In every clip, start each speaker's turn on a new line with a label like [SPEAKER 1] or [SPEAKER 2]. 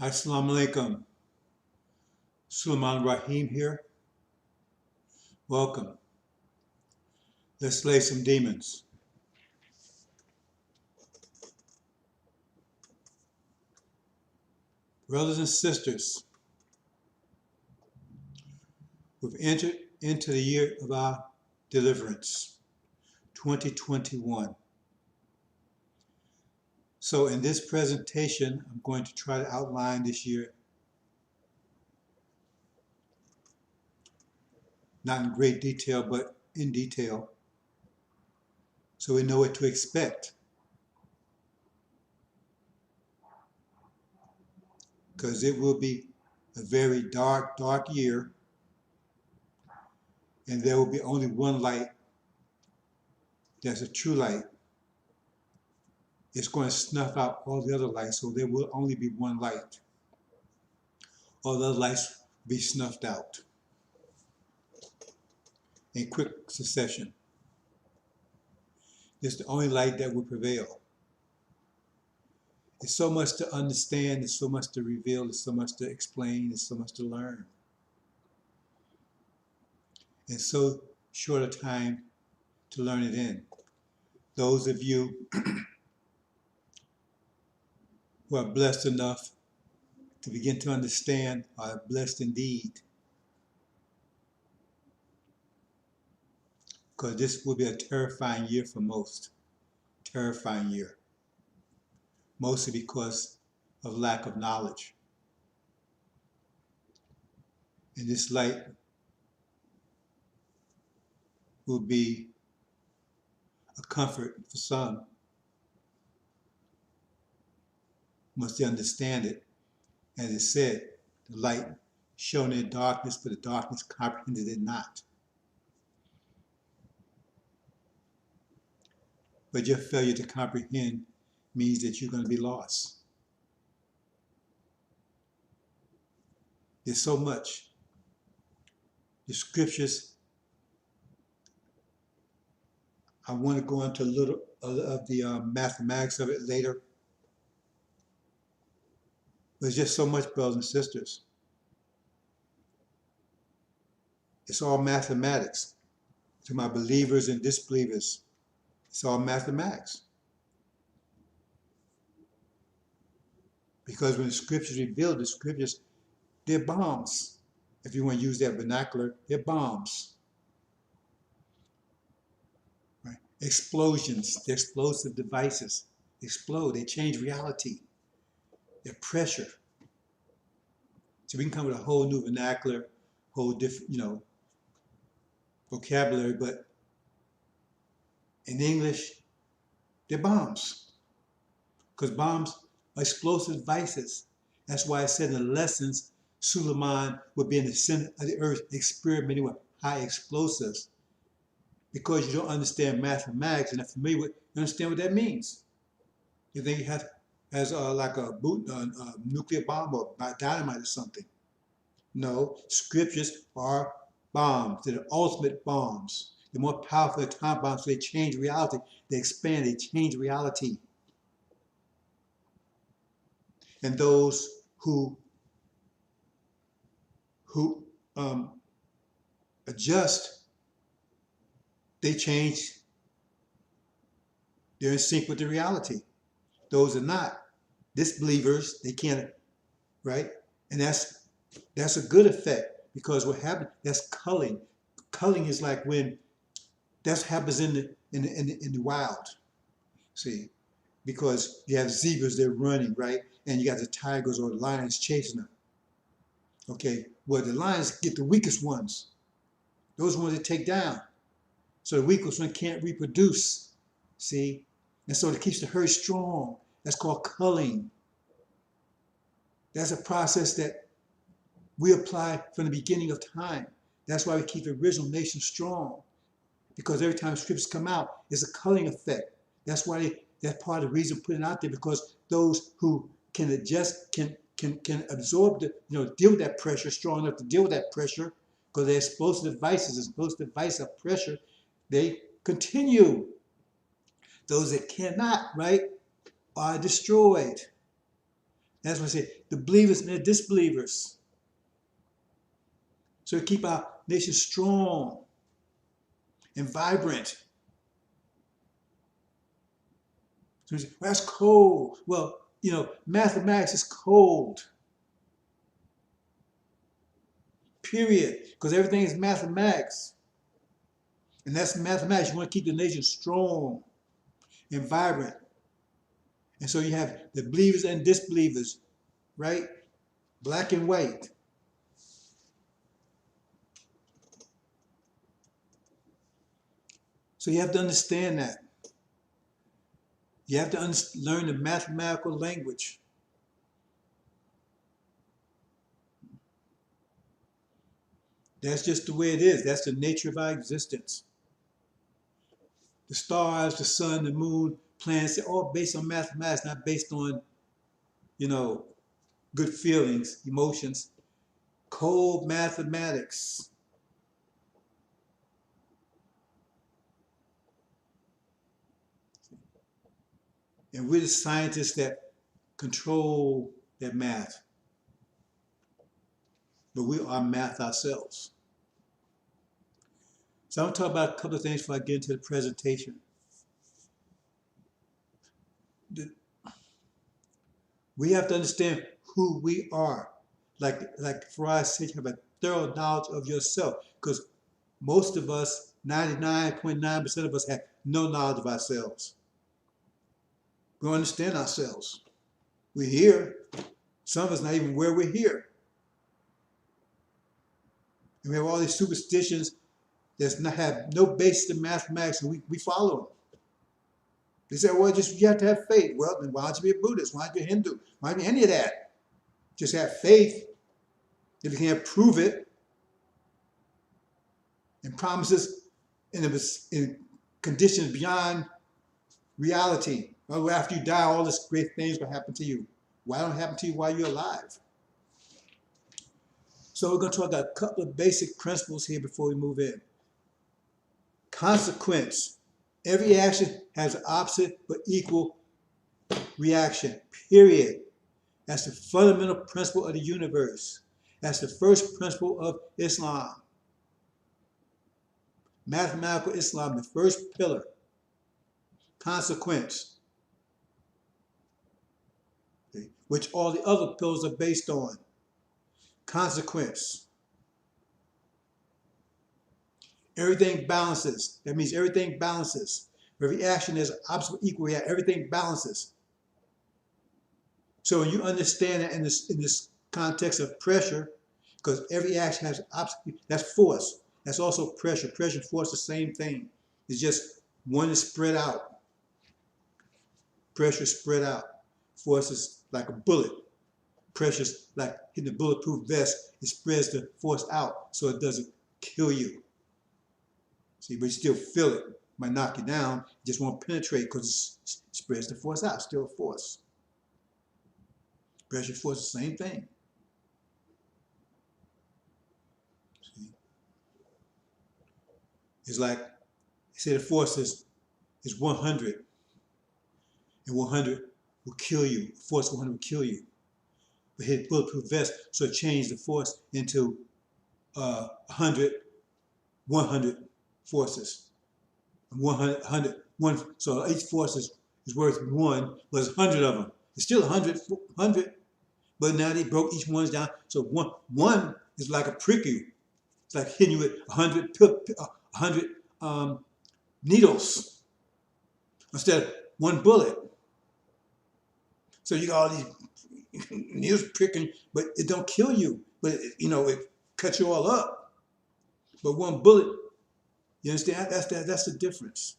[SPEAKER 1] Assalamu alaikum. Raheem here. Welcome. Let's slay some demons. Brothers and sisters, we've entered into the year of our deliverance, 2021. So in this presentation, I'm going to try to outline this year, not in great detail, but in detail, so we know what to expect. Because it will be a very dark, dark year, and there will be only one light that's a true light. It's going to snuff out all the other lights, so there will only be one light. All the other lights will be snuffed out in quick succession. It's the only light that will prevail. There's so much to understand, there's so much to reveal, there's so much to explain, there's so much to learn. In so short a time to learn it in. Those of you who are blessed enough to begin to understand are blessed indeed. Because this will be a terrifying year for most. Terrifying year. Mostly because of lack of knowledge. And this light will be a comfort for some once they understand it. As it said, the light shone in darkness, but the darkness comprehended it not. But your failure to comprehend means that you're going to be lost. There's so much. The scriptures, I want to go into a little of the mathematics of it later. There's just so much, brothers and sisters. It's all mathematics. To my believers and disbelievers, it's all mathematics. Because when the scriptures reveal the scriptures, they're bombs. If you want to use that vernacular, they're bombs. Right? Explosions, they're explosive devices. They explode, they change reality. They're pressure. So we can come with a whole new vernacular, whole different, vocabulary, but in English, they're bombs. Because bombs are explosive devices. That's why I said in the lessons, Suleiman would be in the center of the earth experimenting with high explosives. Because you don't understand mathematics and not familiar with, you understand what that means. You think it has like a nuclear bomb or dynamite or something. No, scriptures are bombs. They're the ultimate bombs. They're more powerful than time bombs, so they change reality. They expand, they change reality. And those who adjust, they change. They're in sync with the reality. Those are not. Disbelievers, they can't, right? And that's a good effect, because what happens, that's culling. Culling is like when that happens in the wild. See, because you have zebras, they're running, right? And you got the tigers or the lions chasing them. Okay, well, the lions get the weakest ones. Those ones they take down. So the weakest one can't reproduce. See? And so it keeps the herd strong. That's called culling. That's a process that we apply from the beginning of time. That's why we keep the original nation strong. Because every time scriptures come out, it's a culling effect. That's why that's part of the reason putting it out there, because those who can adjust, can absorb deal with that pressure, strong enough to deal with that pressure, because they're explosive devices, explosive device of pressure, they continue. Those that cannot, right, are destroyed. That's what I say. The believers and the disbelievers. So we keep our nation strong and vibrant. So we say, well, that's cold. Well, mathematics is cold. Period. Because everything is mathematics. And that's mathematics. You want to keep the nation strong and vibrant. And so you have the believers and disbelievers, right? Black and white. So you have to understand that. You have to learn the mathematical language. That's just the way it is. That's the nature of our existence. The stars, the sun, the moon, planets, they're all based on mathematics, not based on, good feelings, emotions. Cold mathematics. And we're the scientists that control that math. But we are math ourselves. So I'm going to talk about a couple of things before I get into the presentation. We have to understand who we are. Like Farah said, you have a thorough knowledge of yourself. Because most of us, 99.9% of us, have no knowledge of ourselves. We don't understand ourselves. We're here. Some of us not even where we're here. And we have all these superstitions that have no basis in mathematics, and we follow them. They say, well, you have to have faith. Well, then why don't you be a Buddhist? Why don't you be a Hindu? Why don't you be any of that? Just have faith. If you can't prove it, and promises in conditions beyond reality. Well, after you die, all this great things will happen to you. Why don't it happen to you while you're alive? So we're going to talk about a couple of basic principles here before we move in. Consequence. Every action has an opposite but equal reaction, period. That's the fundamental principle of the universe. That's the first principle of Islam. Mathematical Islam, the first pillar. Consequence. Okay, which all the other pillars are based on. Consequence. Everything balances. That means everything balances. Every action is opposite equal. Yeah, everything balances. So when you understand that in this context of pressure, because every action has opposite, that's force. That's also pressure. Pressure and force, the same thing. It's just one is spread out. Pressure is spread out. Force is like a bullet. Pressure is like hitting a bulletproof vest. It spreads the force out so it doesn't kill you. See, but you still feel it. It might knock you down. It just won't penetrate because it spreads the force out. Still a force. Pressure, force, the same thing. See? It's like, say the force is 100, and 100 will kill you. Force 100 will kill you. But hit bulletproof vest, so it changed the force into 100 forces. 100, so each force is worth 1, but it's 100 of them. It's still 100, but now they broke each one's down. So one is like a prick you. It's like hitting you with 100 needles instead of one bullet. So you got all these needles pricking, but it don't kill you. But it cuts you all up. But one bullet, you understand? That's the difference.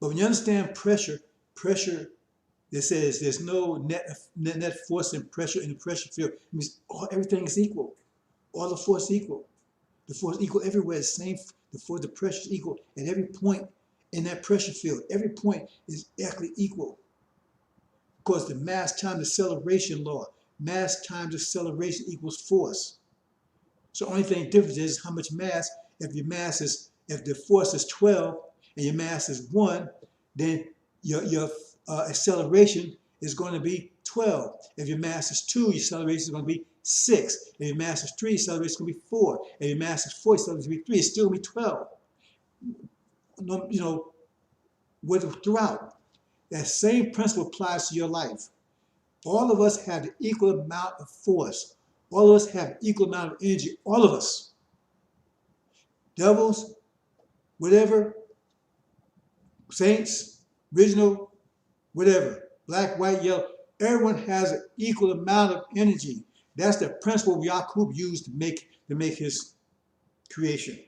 [SPEAKER 1] But when you understand pressure, it says there's no net force and pressure in the pressure field. It means everything is equal. All the force is equal. The force is equal everywhere. The pressure is equal at every point in that pressure field. Every point is exactly equal. Because the mass times acceleration law. Mass times acceleration equals force. So the only thing different is how much mass. If the force is 12 and your mass is 1, then your acceleration is going to be 12. If your mass is 2, your acceleration is going to be 6. If your mass is 3, your acceleration is going to be 4. If your mass is 4, your acceleration is going to be 3. It's still going to be 12. No, you know, throughout. That same principle applies to your life. All of us have the equal amount of force. All of us have equal amount of energy. All of us. Devils, whatever, saints, original, whatever, black, white, yellow. Everyone has an equal amount of energy. That's the principle Yaqub used to make his creation.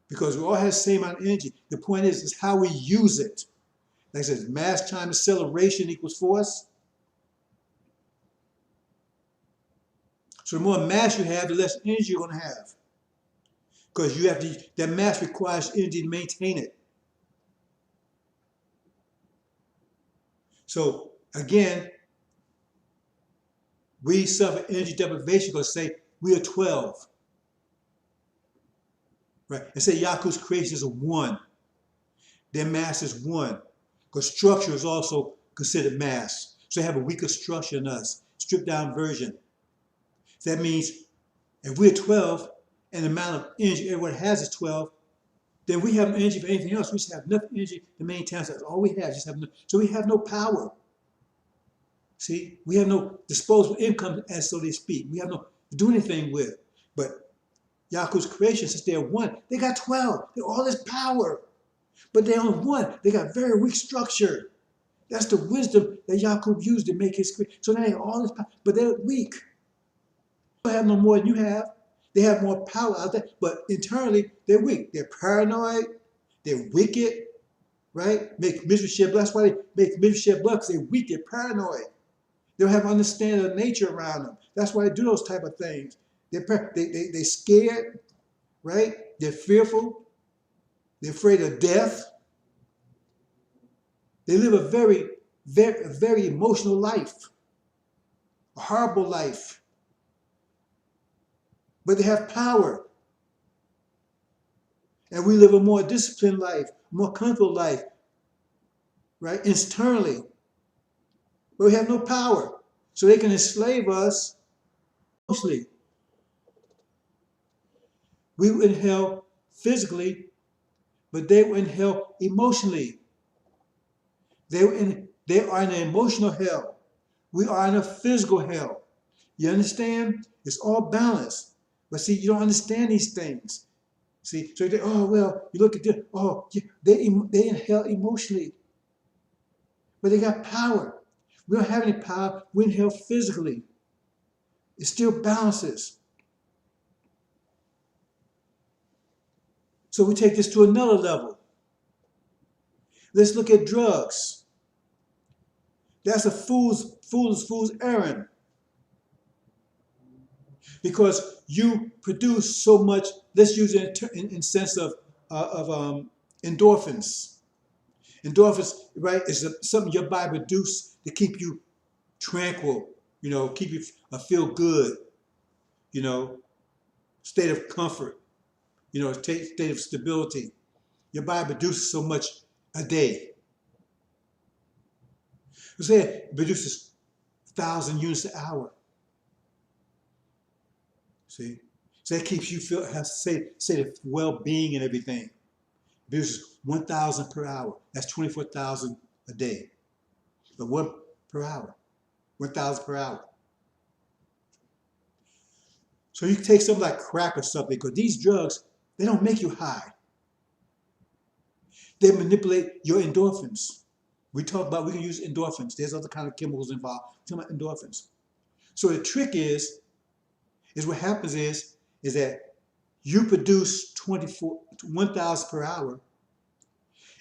[SPEAKER 1] Because we all have the same amount of energy. The point is how we use it. Like I said, mass times acceleration equals force. So the more mass you have, the less energy you're going to have. Because you have to, that mass requires energy to maintain it. So again, we suffer energy deprivation because say we are 12. Right? And say Yaqub's creation is a 1. Their mass is 1. Because structure is also considered mass. So they have a weaker structure than us, stripped down version. So that means if we're 12 and the amount of energy everyone has is 12, then we have no energy for anything else. We just have enough energy to maintain ourselves. All we have, just have enough. So we have no power. See, we have no disposable income, as so they speak. We have no to do anything with. But Yaqub's creation, since they're 1, they got 12. They all this power. But they're on 1. They got very weak structure. That's the wisdom that Yaqub used to make his creation. So now they have all this power, but they're weak. They don't have no more than you have. They have more power out there, but internally they're weak. They're paranoid. They're wicked, right? Make misery shed blood. That's why they make misery shed blood, because they're weak. They're paranoid. They don't have understanding of nature around them. That's why they do those type of things. They're scared, right? They're fearful. They're afraid of death. They live a very emotional life, a horrible life. But they have power. And we live a more disciplined life, more comfortable life, right? Internally. But we have no power. So they can enslave us mostly. We were in hell physically, but they were in hell emotionally. They are in an emotional hell. We are in a physical hell. You understand? It's all balanced. But see, you don't understand these things. See, so you think, oh, well, you look at this, oh, they in hell emotionally. But they got power. We don't have any power. We're in hell physically. It still balances. So we take this to another level. Let's look at drugs. That's a fool's errand. Because you produce so much, let's use it in sense of endorphins. Endorphins, right, is something your body produces to keep you tranquil, keep you feel good, state of comfort, state of stability. Your body produces so much a day. Let's say it produces 1,000 units an hour. See? So that keeps you say the well-being and everything. It produces 1,000 per hour. That's 24,000 a day. But 1 per hour. 1,000 per hour. So you take something like crack or something, because these drugs, they don't make you high. They manipulate your endorphins. We can use endorphins. There's other kind of chemicals involved. We're talking about endorphins. So the trick is what happens is that you produce 1,000 per hour.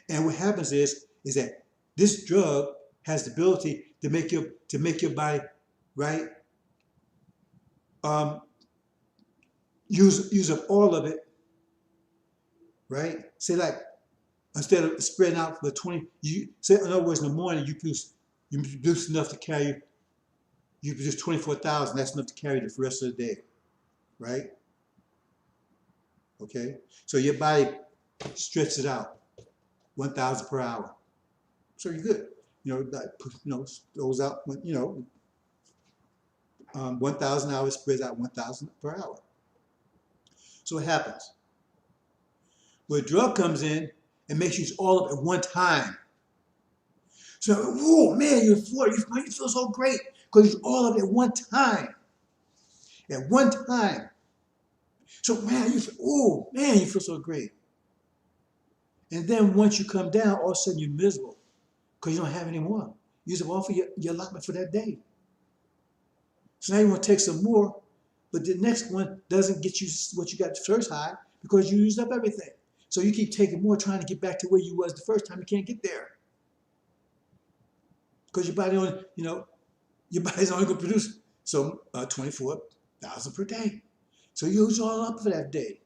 [SPEAKER 1] And what happens is that this drug has the ability to make your body, right, use up all of it, right? Say like, instead of spreading out for 20, say in other words, in the morning you produce enough to carry, you produce 24,000, that's enough to carry the rest of the day, right? Okay, so your body stretches it out, 1,000 per hour. So you're good. like, throws out, 1,000 hours spreads out 1,000 per hour. So what happens? Where a drug comes in and makes you all up at one time. So, oh man, you feel so great because you're all up at one time. At one time. So man, you feel so great. And then once you come down, all of a sudden you're miserable because you don't have any more. You just offer your allotment for that day. So now you want to take some more, but the next one doesn't get you what you got the first high because you used up everything. So you keep taking more, trying to get back to where you was the first time. You can't get there because your body only, your body's only going to produce 24,000 per day. So you use all up for that day.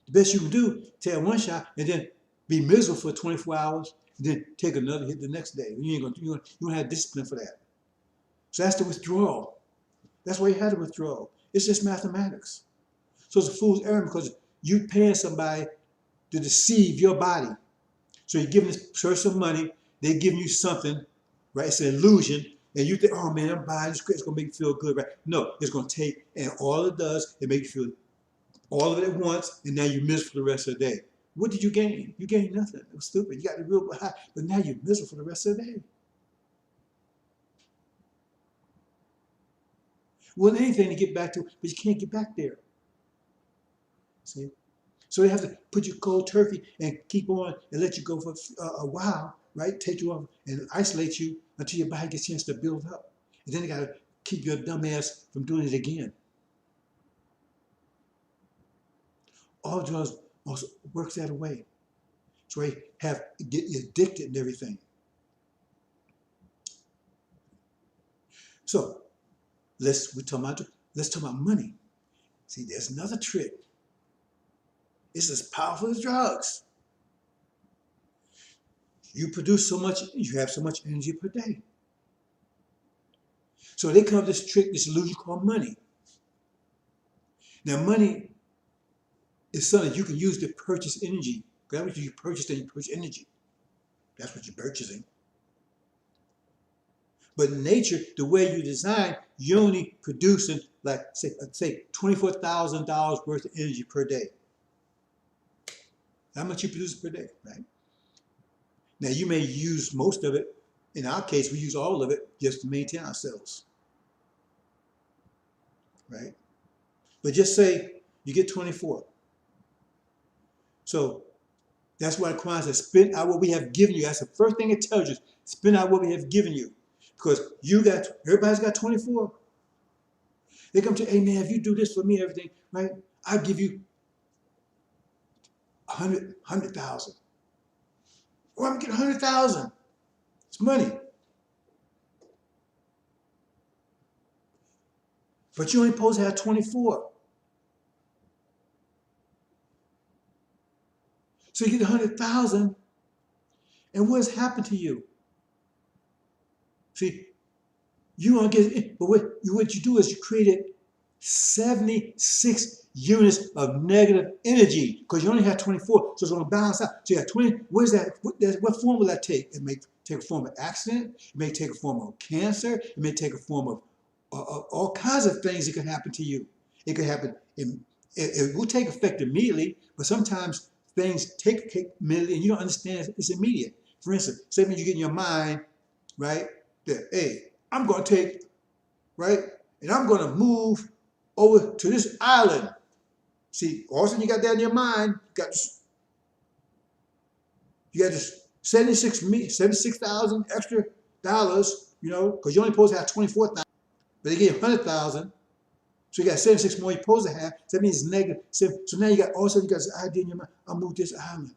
[SPEAKER 1] The best you can do, take one shot and then be miserable for 24 hours, and then take another hit the next day. You don't have discipline for that. So that's the withdrawal. That's why you had the withdrawal. It's just mathematics. So it's a fool's errand because you're paying somebody to deceive your body. So you're giving this person money, they're giving you something, right? It's an illusion, and you think, oh man, I'm buying this, it's gonna make me feel good, right? No, it's gonna take, and all it does, it makes you feel all of it at once, and now you miss for the rest of the day. What did you gain? You gained nothing. It was stupid. You got the real high, but now you're miserable for the rest of the day. Well, anything to get back to, but you can't get back there. See? So they have to put you cold turkey and keep on and let you go for a while, right? Take you off and isolate you until your body gets a chance to build up. And then they got to keep your dumb ass from doing it again. All drugs also works that way. So they get you addicted and everything. So let's talk about money. See, there's another trick. It's as powerful as drugs. You produce so much, you have so much energy per day. So they come up with this trick, this illusion called money. Now, money is something you can use to purchase energy. That's what you purchase, then you purchase energy. That's what you're purchasing. But in nature, the way you design, you're only producing like say $24,000 worth of energy per day. How much you produce per day, right? Now you may use most of it. In our case, we use all of it just to maintain ourselves, right? But just say you get 24. So that's why the Quran says, spend out what we have given you. That's the first thing it tells you. Spend out what we have given you. Because everybody's got 24. They come to, hey man, if you do this for me, everything, right? I'll give you 100,000. Or I'm getting 100,000. It's money. But you only supposed to have 24. So you get 100,000, and what has happened to you? See, you don't get it, but what you do is you created 76 units of negative energy because you only have 24, so it's going to balance out. So you have 20. What is that? What form will that take? It may take a form of accident. It may take a form of cancer. It may take a form of all kinds of things that can happen to you. It could happen. It will take effect immediately, but sometimes things take immediately, and you don't understand it's immediate. For instance, say when you get in your mind, right, that, hey, I'm going to take, right, and I'm going to move over to this island. See, all of a sudden you got that in your mind, you got this 76,000 extra dollars, because you're only supposed to have 24,000, but they give you 100,000. So you got 76 more you're supposed to have. So that means it's negative. So now you got, all of a sudden you got this idea in your mind, I'll move this island.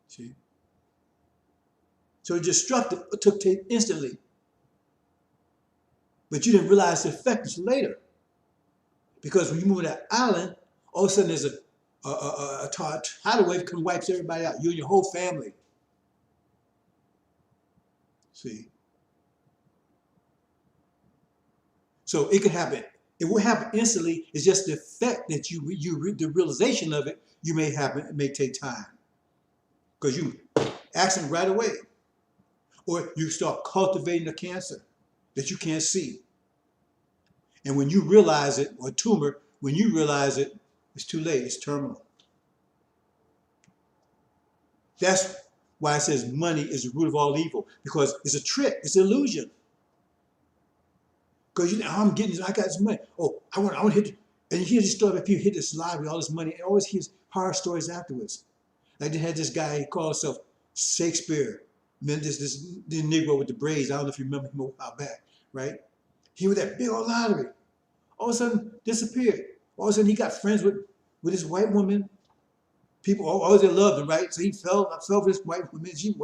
[SPEAKER 1] See? So destructive took place instantly. But you didn't realize the effect until later. Because when you move that island, all of a sudden there's a tidal wave comes and wipes everybody out, you and your whole family. See? So it could happen. It will happen instantly. It's just the effect that the realization of it, you may happen, it may take time. Because you accident right away. Or you start cultivating a cancer that you can't see. And when you realize it, or a tumor, when you realize it, it's too late, it's terminal. That's why it says money is the root of all evil, because it's a trick, it's an illusion. Because you know, oh, I got this money. Oh, I want to hit, and you hear this story about people hit this lottery, all this money, and always hears horror stories afterwards. Like they had this guy, he called himself Shakespeare. Then this Negro with the braids, I don't know if you remember him a while back, right? He was that big old lottery. All of a sudden, disappeared. All of a sudden, he got friends with this white woman. People always loved him, right? So he fell for this white woman. She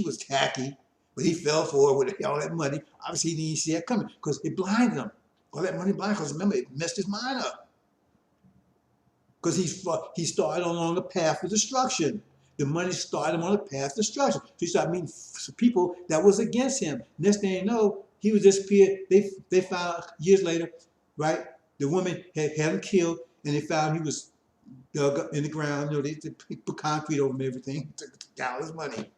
[SPEAKER 1] was tacky, but he fell for her with all that money. Obviously, he didn't see that coming because it blinded him. All that money blinded, because remember, it messed his mind up. Because he started along a path of destruction. The money started him on a path of destruction. So he started meeting people that was against him. Next thing you know, he was disappeared. They found years later, right? The woman had him killed, and they found he was dug up in the ground. You know, they put concrete over him, everything. Took all his money.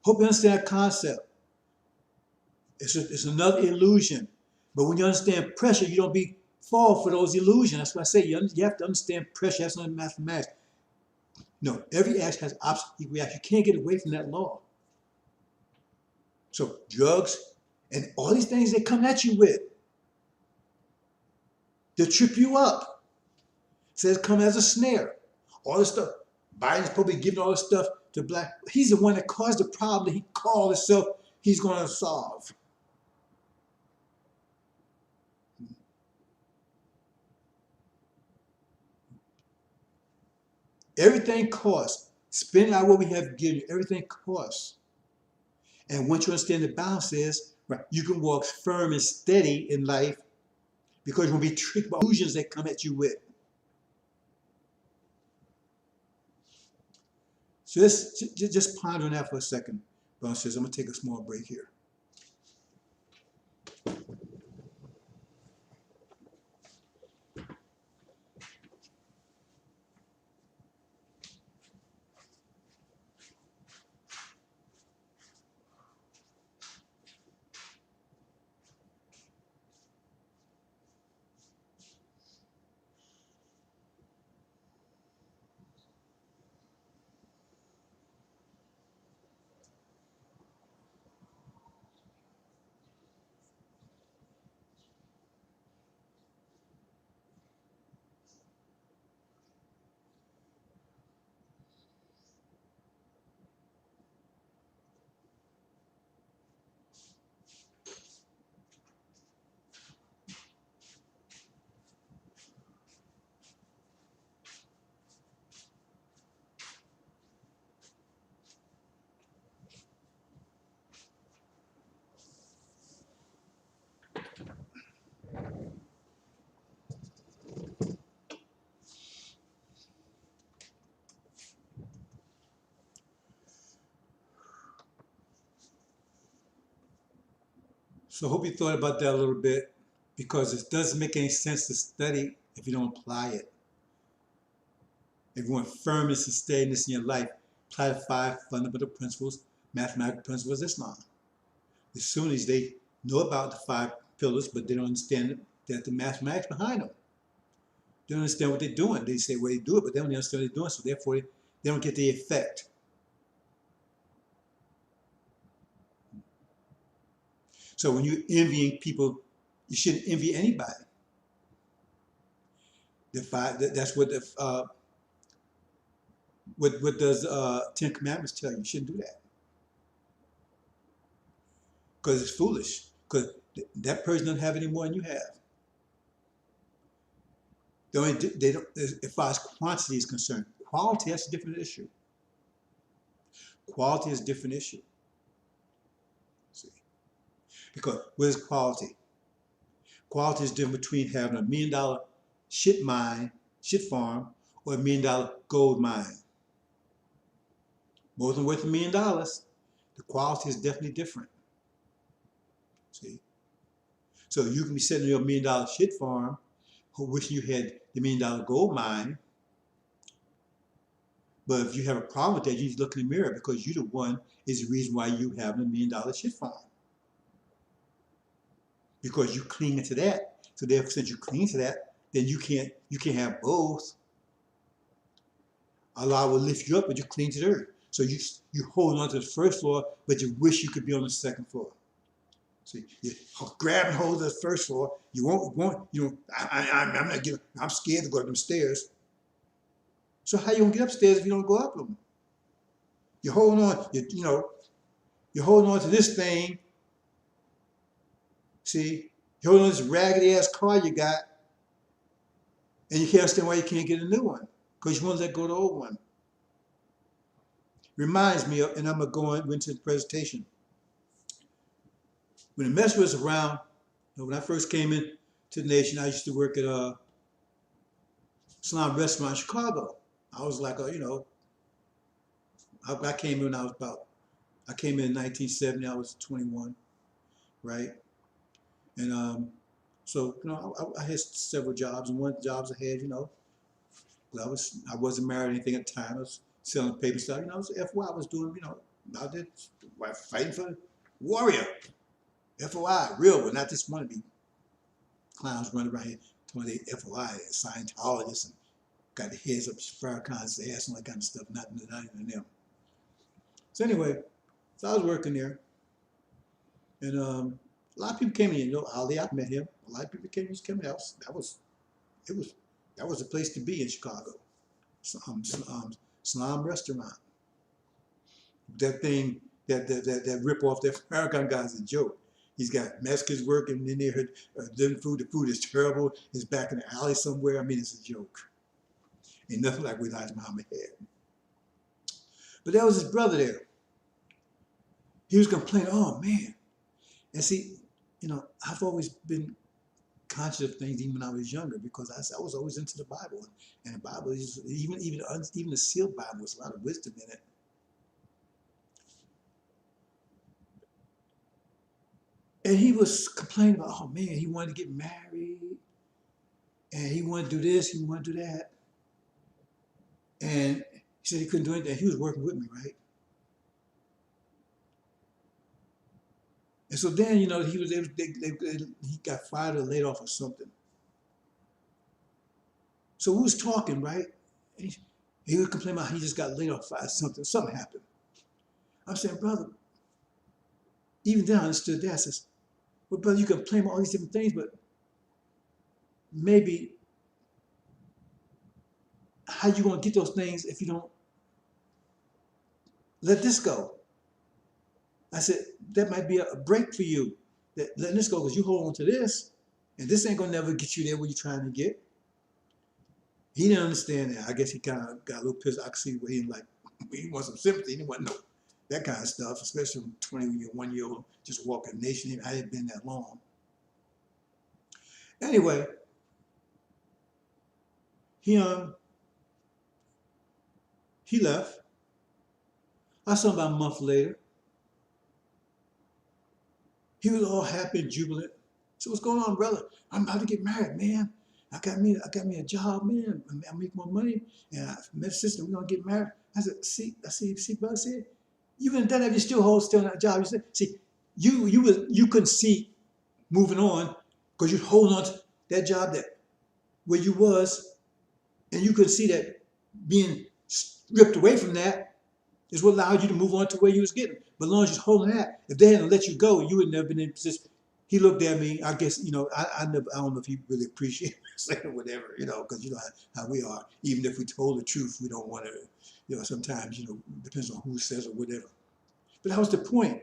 [SPEAKER 1] Hope you understand that concept. It's another illusion. But when you understand pressure, you don't fall for those illusions. That's why I say you have to understand pressure. That's not mathematics. No, every action has opposite reaction. You can't get away from that law. So drugs and all these things they come at you with, they'll trip you up. It says come as a snare. All this stuff. Biden's probably giving all this stuff to black. He's the one that caused the problem that he called himself he's going to solve. Everything costs. Spend out what we have given you. Everything costs. And once you understand the balance is, right, you can walk firm and steady in life because you won't be tricked by illusions that come at you with. So just ponder on that for a second. Brown says, I'm going to take a small break here. So I hope you thought about that a little bit, because it doesn't make any sense to study if you don't apply it. If you want firmness and steadiness in your life, apply the 5 fundamental principles, mathematical principles of Islam. As soon as they know about the 5 pillars, but they don't understand that the mathematics behind them. They don't understand what they're doing. They say, well, they do it, but they don't understand what they're doing, so therefore they don't get the effect. So when you're envying people, you shouldn't envy anybody. That's what what does 10 Commandments tell you? You shouldn't do that. Because it's foolish. Because that person doesn't have any more than you have. They don't, as far as quantity is concerned, quality, that's a different issue. Quality is a different issue. See? Because what is quality? Quality is different between having $1 million shit farm, or $1 million gold mine. Both of them worth $1 million. The quality is definitely different. See? So you can be sitting on your $1 million shit farm, wishing you had the $1 million gold mine. But if you have a problem with that, you need to look in the mirror because you're the one is the reason why you have a $1 million shit farm. Because you cling to that. So therefore, since you cling to that, then you can't have both. Allah will lift you up, but you cling to the earth. So you hold on to the first floor, but you wish you could be on the second floor. See, you grab and hold the first floor. You won't. You know, I'm not getting. I'm scared to go up them stairs. So how you gonna get upstairs if you don't go up them? You're holding on. You're holding on to this thing. See, you're holding on to this raggedy ass car you got, and you can't understand why you can't get a new one because you won't let go of the old one. Reminds me of, and I'm gonna go into the presentation. When the mess was around, when I first came in to the nation, I used to work at a Islam restaurant in Chicago. I was like, I came in when I came in 1970, I was 21, right? And so, I had several jobs, and one of the jobs I had, I wasn't married or anything at the time. I was selling paper stuff, I was FY, I was doing, out there fighting for the warrior. FOI, real one, not just wannabe clowns running around here telling they FOI, Scientologists, and got the heads up Farrakhan's ass and all that kind of stuff, not even them. So anyway, so I was working there, and a lot of people came in. Ali, I met him. A lot of people came in. That was the place to be in Chicago. Islam restaurant. That thing, that rip off that Farrakhan guy's a joke. He's got Mexicans working in there, doing food. The food is terrible. It's back in the alley somewhere. I mean, it's a joke. Ain't nothing like what Elijah Muhammad had. But there was his brother there. He was complaining, oh man. And see, I've always been conscious of things even when I was younger because I was always into the Bible. And the Bible is, even the sealed Bible, there's a lot of wisdom in it. And he was complaining about, oh man, he wanted to get married, and he wanted to do this, he wanted to do that. And he said he couldn't do anything. He was working with me, right? And so then, he got fired or laid off or something. So we was talking, right? He was complaining about he just got laid off, fired, something happened. I'm saying, brother, even then I understood that. I says, well, brother, you can complain about all these different things, but maybe how you gonna get those things if you don't let this go? I said, that might be a break for you, that letting this go, because you hold on to this, and this ain't gonna never get you there where you're trying to get. He didn't understand that. I guess he kind of got a little pissed. I could see where he wants some sympathy. He didn't want to know that kind of stuff, especially from 21-year-old just walking the nation. I hadn't been that long. Anyway, he left. I saw him about a month later. He was all happy and jubilant. So what's going on, brother? I'm about to get married, man. I got me a job, man. I make more money, and I met a sister. We're gonna get married. I said, see, brother, see, you couldn't done that if you still in that job. You said, see, you couldn't see moving on because you hold on to that job where you was, and you couldn't see that being ripped away from that is what allowed you to move on to where you was getting. But as long as you're holding that, if they hadn't let you go, you would never been in position. He looked at me. I guess I don't know if he really appreciated saying or whatever, because how we are. Even if we told the truth, we don't want to. Sometimes depends on who says or whatever. But that was the point.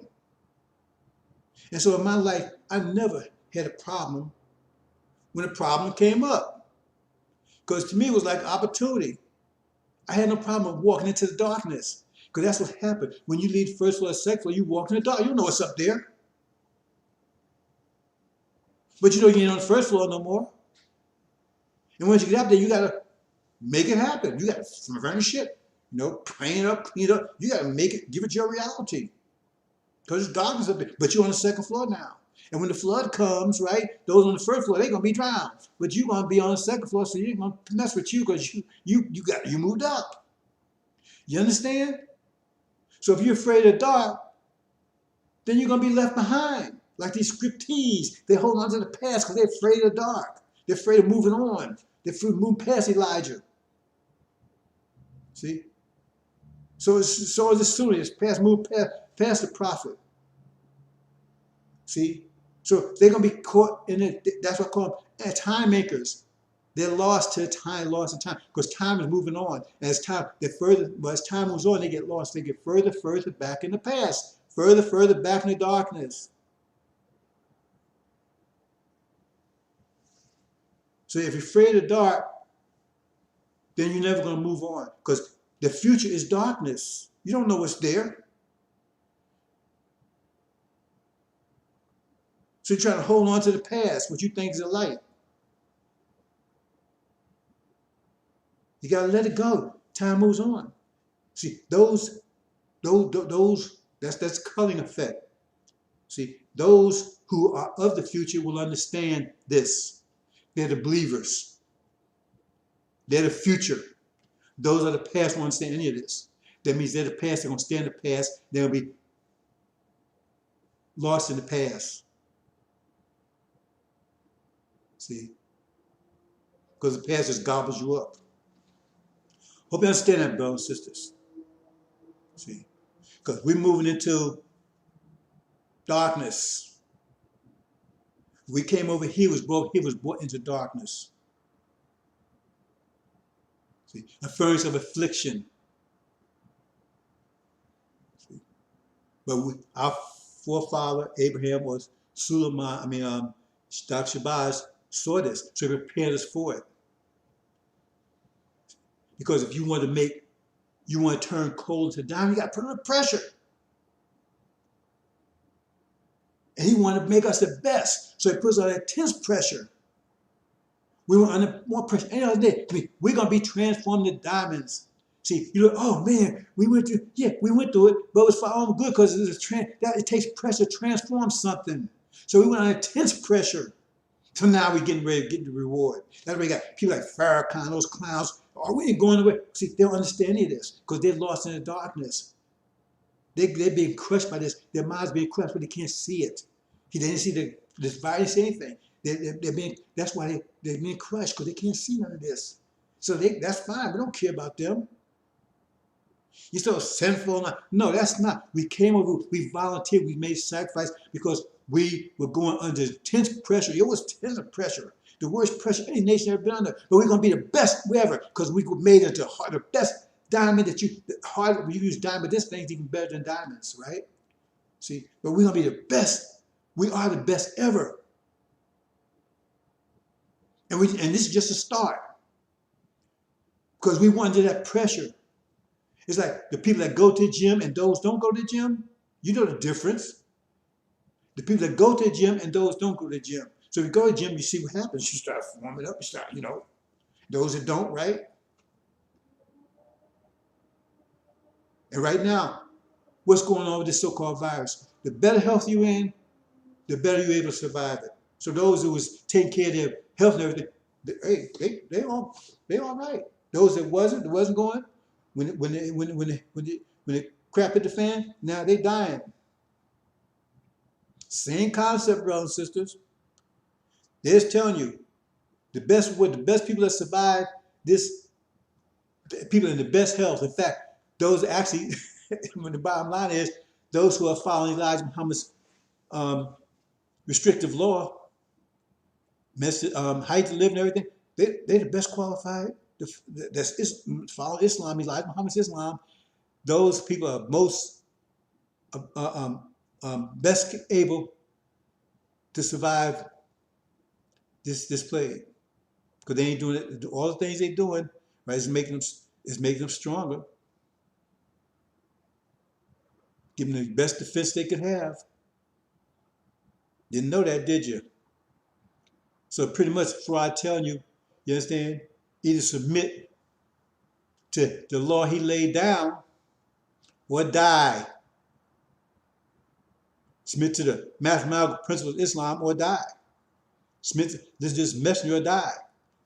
[SPEAKER 1] And so in my life, I never had a problem when a problem came up, because to me it was like opportunity. I had no problem walking into the darkness, because that's what happened when you leave first floor, second floor. You walk in the dark. You don't know what's up there. But you ain't on the first floor no more. And once you get up there, you got to make it happen. You got to furnish it, paint it up, clean it up. You got to make it, give it your reality. Because it's darkness up there. But you're on the second floor now. And when the flood comes, right, those on the first floor, they're gonna be drowned. But you're gonna be on the second floor, so you're gonna mess with you because you moved up. You understand? So if you're afraid of dark, then you're gonna be left behind. Like these scriptees, they hold on to the past because they're afraid of dark. They're afraid of moving on. They're afraid of moving past Elijah. See? So is the student. It's past the prophet. See? So they're gonna be caught in it. That's what I call them time makers. They're lost to time, lost in time, because time is moving on. As time moves on, they get lost. They get further, further back in the past, further, further back in the darkness. So if you're afraid of dark, then you're never going to move on, because the future is darkness. You don't know what's there. So you're trying to hold on to the past, what you think is a light. You got to let it go. Time moves on. See, that's culling effect. See, those who are of the future will understand this. They're the believers. They're the future. Those are the past won't understand any of this. That means they're the past. They're going to stay in the past. They're going to be lost in the past. See? Because the past just gobbles you up. Hope you understand that, brothers and sisters. See? Because we're moving into darkness. We came over here, he was brought into darkness. See? A furnace of affliction. See? But our forefather, Abraham, was Dr. Shabazz saw this, so he prepared us for it. Because if you want to turn coal into diamond, you got to put under pressure. And he wanted to make us the best. So he puts on intense pressure. We were under more pressure. Any other day, we're going to be transformed into diamonds. See, you're like, oh man, we went through it, but it was for our own good because it takes pressure to transform something. So we went under intense pressure. So now we're getting ready to get the reward. That's why we got people like Farrakhan, those clowns. Oh, we ain't going away. See, they don't understand any of this because they're lost in the darkness. They're being crushed by this. Their minds being crushed, but they can't see it. They didn't see this virus, anything. That's why they're being crushed, because they can't see none of this. So that's fine. We don't care about them. You're so sinful. No, that's not. We came over, we volunteered, we made sacrifice because we were going under intense pressure. It was intense pressure. The worst pressure any nation ever been under. But we're going to be the best we ever, because we made it the best diamond when you use diamond, this thing's even better than diamonds, right? See, but we're going to be the best. We are the best ever. And this is just a start. Because we were under that pressure. It's like the people that go to the gym and those don't go to the gym. You know the difference. The people that go to the gym and those don't go to the gym. So if you go to the gym, you see what happens. You start warming up. You start, those that don't, right? And right now, what's going on with this so-called virus? The better health you're in, the better you're able to survive it. So those who was taking care of their health and everything, they all right. Those that wasn't going, when the crap hit the fan, now they dying. Same concept, brothers and sisters. They're just telling you the best people that survive this, people in the best health. In fact, those actually, when the bottom line is, those who are following Elijah Muhammad's restrictive law, height to live and everything, they're the best qualified. Follow Islam, Elijah Muhammad's Islam. Those people are most best able to survive this plague, because they ain't doing it. All the things they're doing, right, is making them stronger, giving them the best defense they could have. Didn't know that, did you? So pretty much, before I tell you, you understand, either submit to the law he laid down or die. Submit to the mathematical principles of Islam or die. Submit to this messenger or die.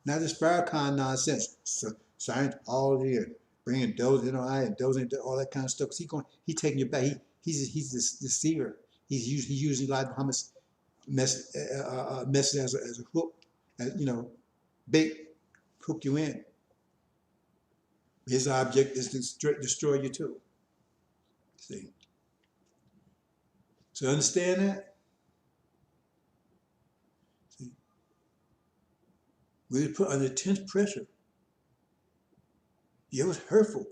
[SPEAKER 1] Not this Farrakhan nonsense. So, science all here, bringing those in eye and those into all that kind of stuff. Because he taking you back. He's this deceiver. He's using Elijah Muhammad's message as a hook, as bait, hook you in. His object is to destroy you too. See. So understand that. See. We were put under intense pressure. Yeah, it was hurtful.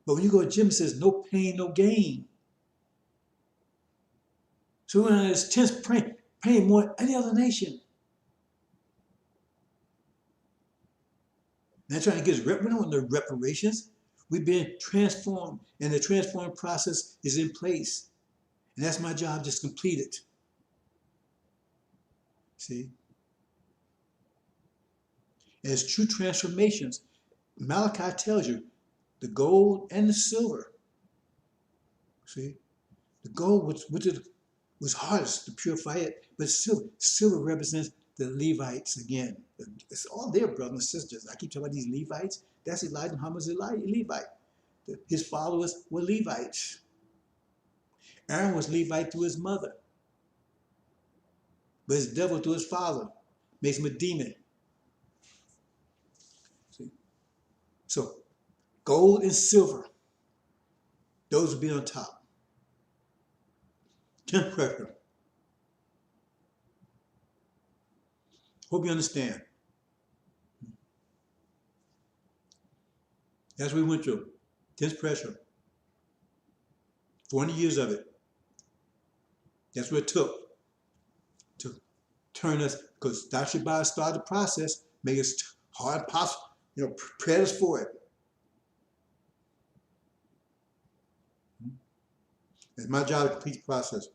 [SPEAKER 1] But when you go to gym, it says no pain, no gain. So we're under this intense pain more than any other nation. They're trying to get us, we don't want no reparations. We've been transformed, and the transforming process is in place. And that's my job, just complete it. See? And it's true transformations. Malachi tells you, the gold and the silver. See? The gold was hardest to purify it, but silver represents the Levites again. It's all there, brothers and sisters. I keep talking about these Levites. That's Elijah Muhammad's Levite. His followers were Levites. Aaron was Levite through his mother. But his devil through his father makes him a demon. See? So, gold and silver, those will be on top. Pressure. Hope you understand. That's what we went through. Intense pressure. 40 years of it. That's what it took to turn us, because Dr. Shabbat started the process, make us hard possible, prepare us for it. It's my job to complete the process.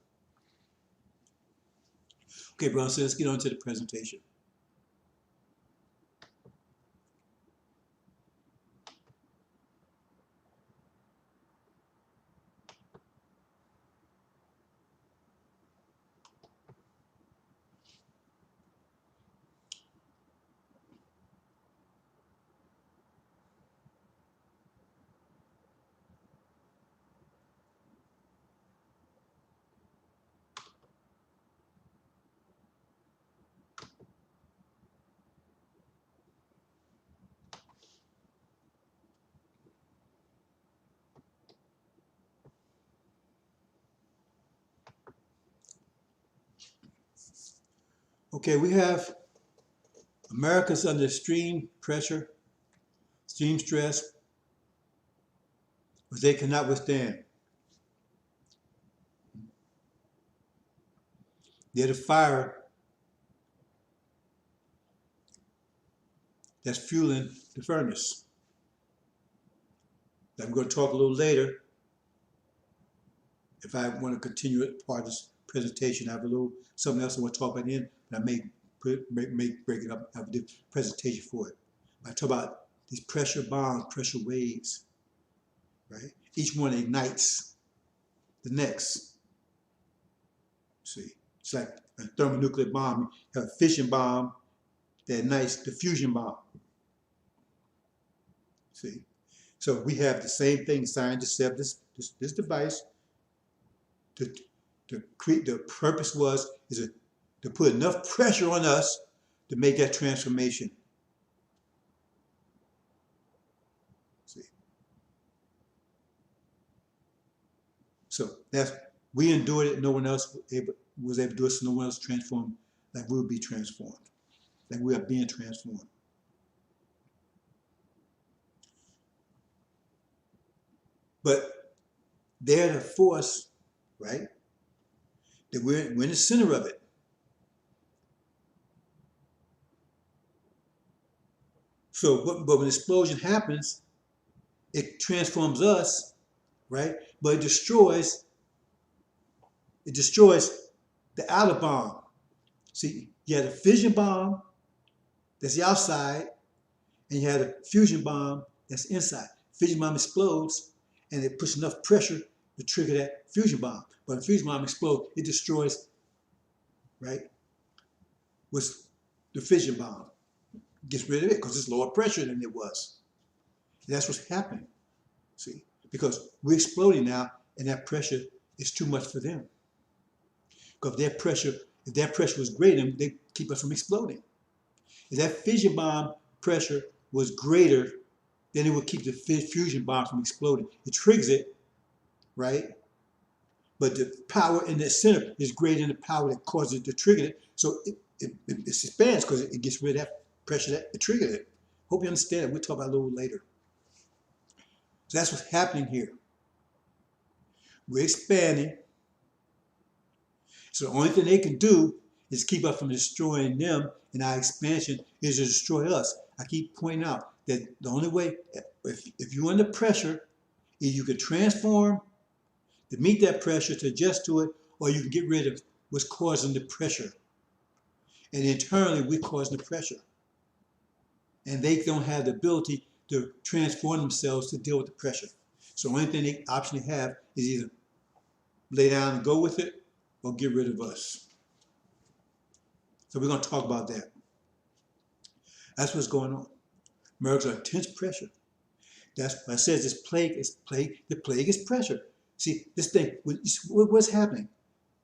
[SPEAKER 1] Okay, brothers, so let's get on to the presentation. Okay, we have America's under extreme pressure, extreme stress, which they cannot withstand. They're the fire that's fueling the furnace. I'm going to talk a little later. If I want to continue part of this presentation, I have a little something else I want to talk about in, but I may break it up, have a presentation for it. I talk about these pressure bombs, pressure waves, right? Each one ignites the next. See, it's like a thermonuclear bomb. You have a fission bomb that ignites the fusion bomb. See, so we have the same thing. Scientists have this device. To create, the purpose is to put enough pressure on us to make that transformation. See, so we endured it. No one else was able to do it. So no one else transformed like we'll be transformed, like we are being transformed. But they're the force, right? That we're in the center of it. So, but when an explosion happens, it transforms us, right? But it destroys the outer bomb. See, you had a fission bomb that's the outside, and you had a fusion bomb that's inside. Fission bomb explodes, and it puts enough pressure to trigger that fusion bomb. But the fusion bomb explodes, it destroys, right, what's the fission bomb. Gets rid of it because it's lower pressure than it was. And that's what's happening, see? Because we're exploding now, and that pressure is too much for them. Because if that pressure was greater, they keep us from exploding. If that fission bomb pressure was greater, then it would keep the fusion bomb from exploding. It triggers it, right? But the power in the center is greater than the power that causes it to trigger it. So it expands because it gets rid of that pressure that it triggered it. Hope you understand it. We'll talk about it a little later. So that's what's happening here. We're expanding. So the only thing they can do is keep us from destroying them, and our expansion is to destroy us. I keep pointing out that the only way, if you're under pressure, is you can transform to meet that pressure, to adjust to it, or you can get rid of what's causing the pressure. And internally, we're causing the pressure. And they don't have the ability to transform themselves to deal with the pressure. So the only thing they option they have is either lay down and go with it, or get rid of us. So we're going to talk about that. That's what's going on. America's under intense pressure. That's why I said this plague is plague. The plague is pressure. See, this thing, what's happening?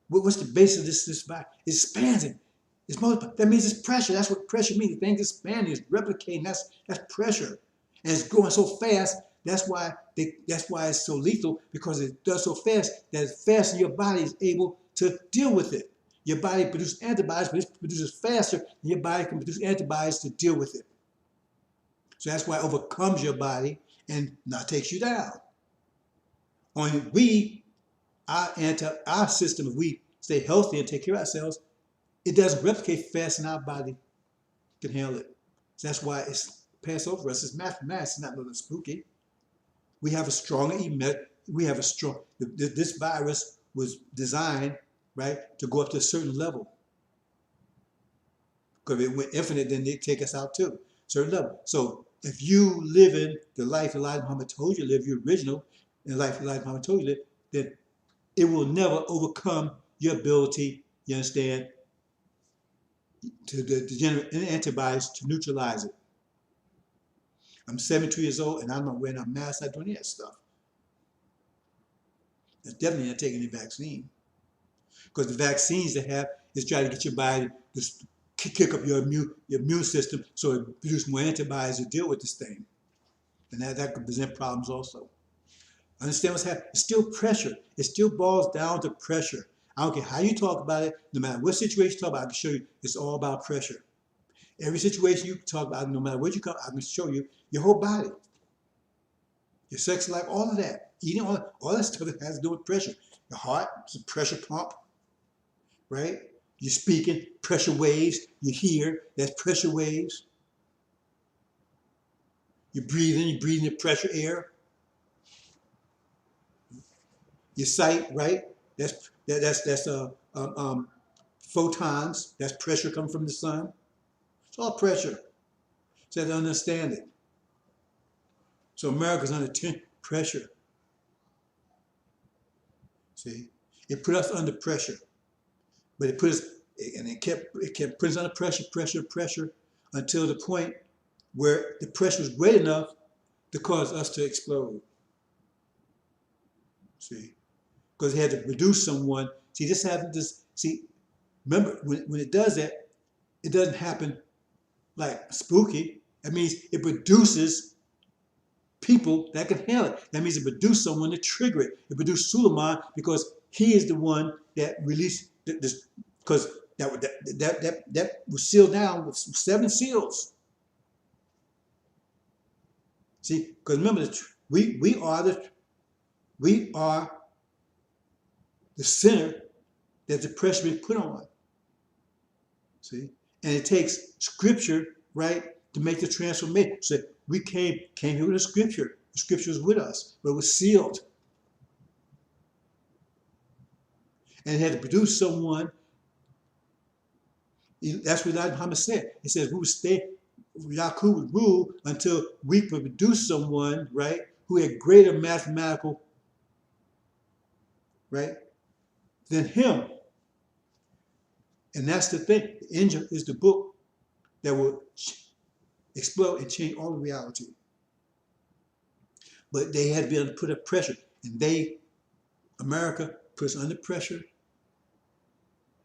[SPEAKER 1] What's the base of this virus? It's expanding. That means it's pressure. That's what pressure means. The thing's expanding, it's replicating. That's pressure. And it's going so fast. That's why it's so lethal, because it does so fast that faster your body is able to deal with it. Your body produces antibodies, but it produces faster than your body can produce antibodies to deal with it. So that's why it overcomes your body and not takes you down. Only our system, if we stay healthy and take care of ourselves, it doesn't replicate fast, and our body can handle it. So that's why it's passed over us. It's mathematics, it's not nothing spooky. We have a stronger this virus was designed, right, to go up to a certain level. Because if it went infinite, then they'd take us out too. Certain level. So if you live in the life Elijah Muhammad told you to live, your original, in the life Elijah Muhammad told you to live, then it will never overcome your ability, you understand, to generate antibodies to neutralize it. I'm 72 years old, and I'm not wearing a mask, not doing any of that stuff. That's definitely not taking the vaccine. Because the vaccines they have is trying to get your body to kick up your immune system so it produces more antibodies to deal with this thing. And that could present problems also. Understand what's happening? It's still pressure. It still boils down to pressure. I don't care how you talk about it, no matter what situation you talk about, I can show you it's all about pressure. Every situation you talk about, no matter where you come, I can show you your whole body. Your sex life, all of that. Eating, all that stuff that has to do with pressure. Your heart, it's a pressure pump, right? You're speaking, pressure waves. You hear, that's pressure waves. You're breathing the pressure air. Your sight, right? That's photons. That's pressure coming from the sun. It's all pressure. So to understand it. So America's under pressure. See, it put us under pressure, but it put us, and it kept putting us under pressure until the point where the pressure was great enough to cause us to explode. See, because it had to produce someone. See, this happens. See, remember when it does that, it doesn't happen like spooky. That means it produces people that can handle it. That means it produced someone to trigger it. It produced Suleiman because he is the one that released this, because that was sealed down with 7 seals. See, because remember, we are the center that the pressure been put on. See, and it takes scripture, right, to make the transformation. So we came here with a scripture. The scripture was with us, but it was sealed. And it had to produce someone. That's what Elijah Muhammad said. He says, we would stay, Yaqub would rule until we would produce someone, right, who had greater mathematical right, than him. And that's the thing. The Injil is the book that will explode and change all the reality. But they had been put under pressure, and America, put us under pressure,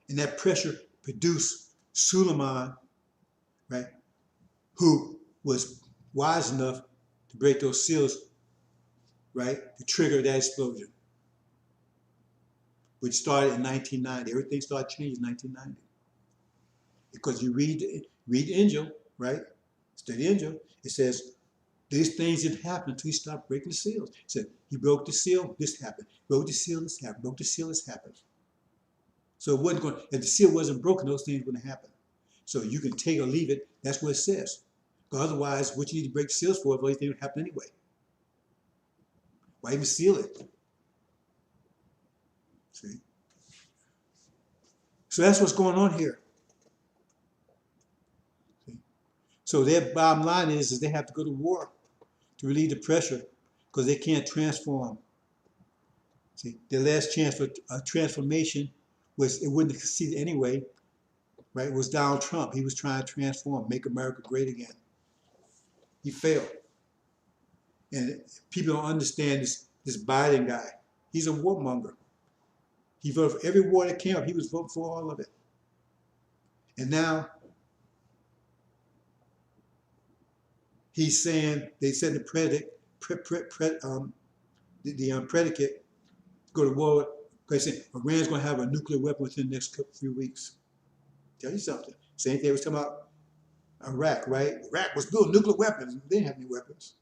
[SPEAKER 1] and that pressure produced Suleiman, right, who was wise enough to break those seals, right, to trigger that explosion, which started in 1990. Everything started changing in 1990. Because you read Injil, right? Study Injil. It says these things didn't happen until he stopped breaking the seals. It said he broke the seal, this happened. Broke the seal, this happened. Broke the seal, this happened. So it wasn't going. If the seal wasn't broken, those things wouldn't happen. So you can take or leave it. That's what it says. Because otherwise, what you need to break the seals for, if anything would happen anyway. Why even seal it? See. So that's what's going on here. So their bottom line is they have to go to war to relieve the pressure because they can't transform. See, their last chance for a transformation was, it wouldn't succeed anyway, right? It was Donald Trump. He was trying to transform, make America great again. He failed. And people don't understand this Biden guy. He's a warmonger. He voted for every war that came up. He was voting for all of it. And now he's saying, they said the predicate, go to war, because they say Iran's going to have a nuclear weapon within the next few weeks. Tell you something. Same thing they was talking about Iraq, right? Iraq was building nuclear weapons. They didn't have any weapons.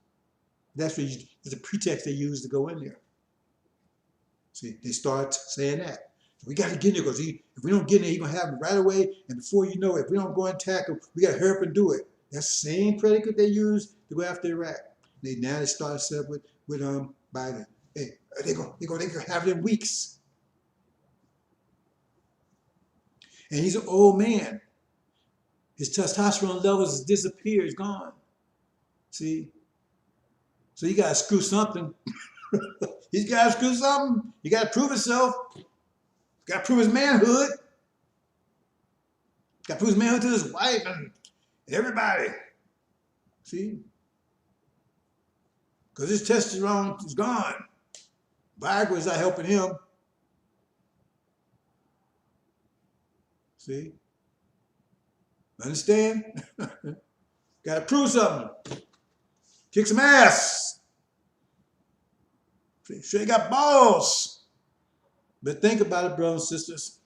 [SPEAKER 1] That's what it's a pretext they use to go in there. See, they start saying that. We got to get in there because if we don't get in there, he's going to have them right away. And before you know it, if we don't go and tackle, we got to hurry up and do it. That's the same predicate they used to go after Iraq. Now they started set up with Biden. Hey, they're going to have them weeks. And he's an old man. His testosterone levels has disappeared. It's gone. See? So you got to screw something. He's got to screw something. He got to prove himself. Got to prove his manhood. Got to prove his manhood to his wife and everybody. See? Because his testosterone is gone. Viagra is not helping him. See? Understand? Got to prove something. Kick some ass. Sure you got balls. But think about it, brothers and sisters.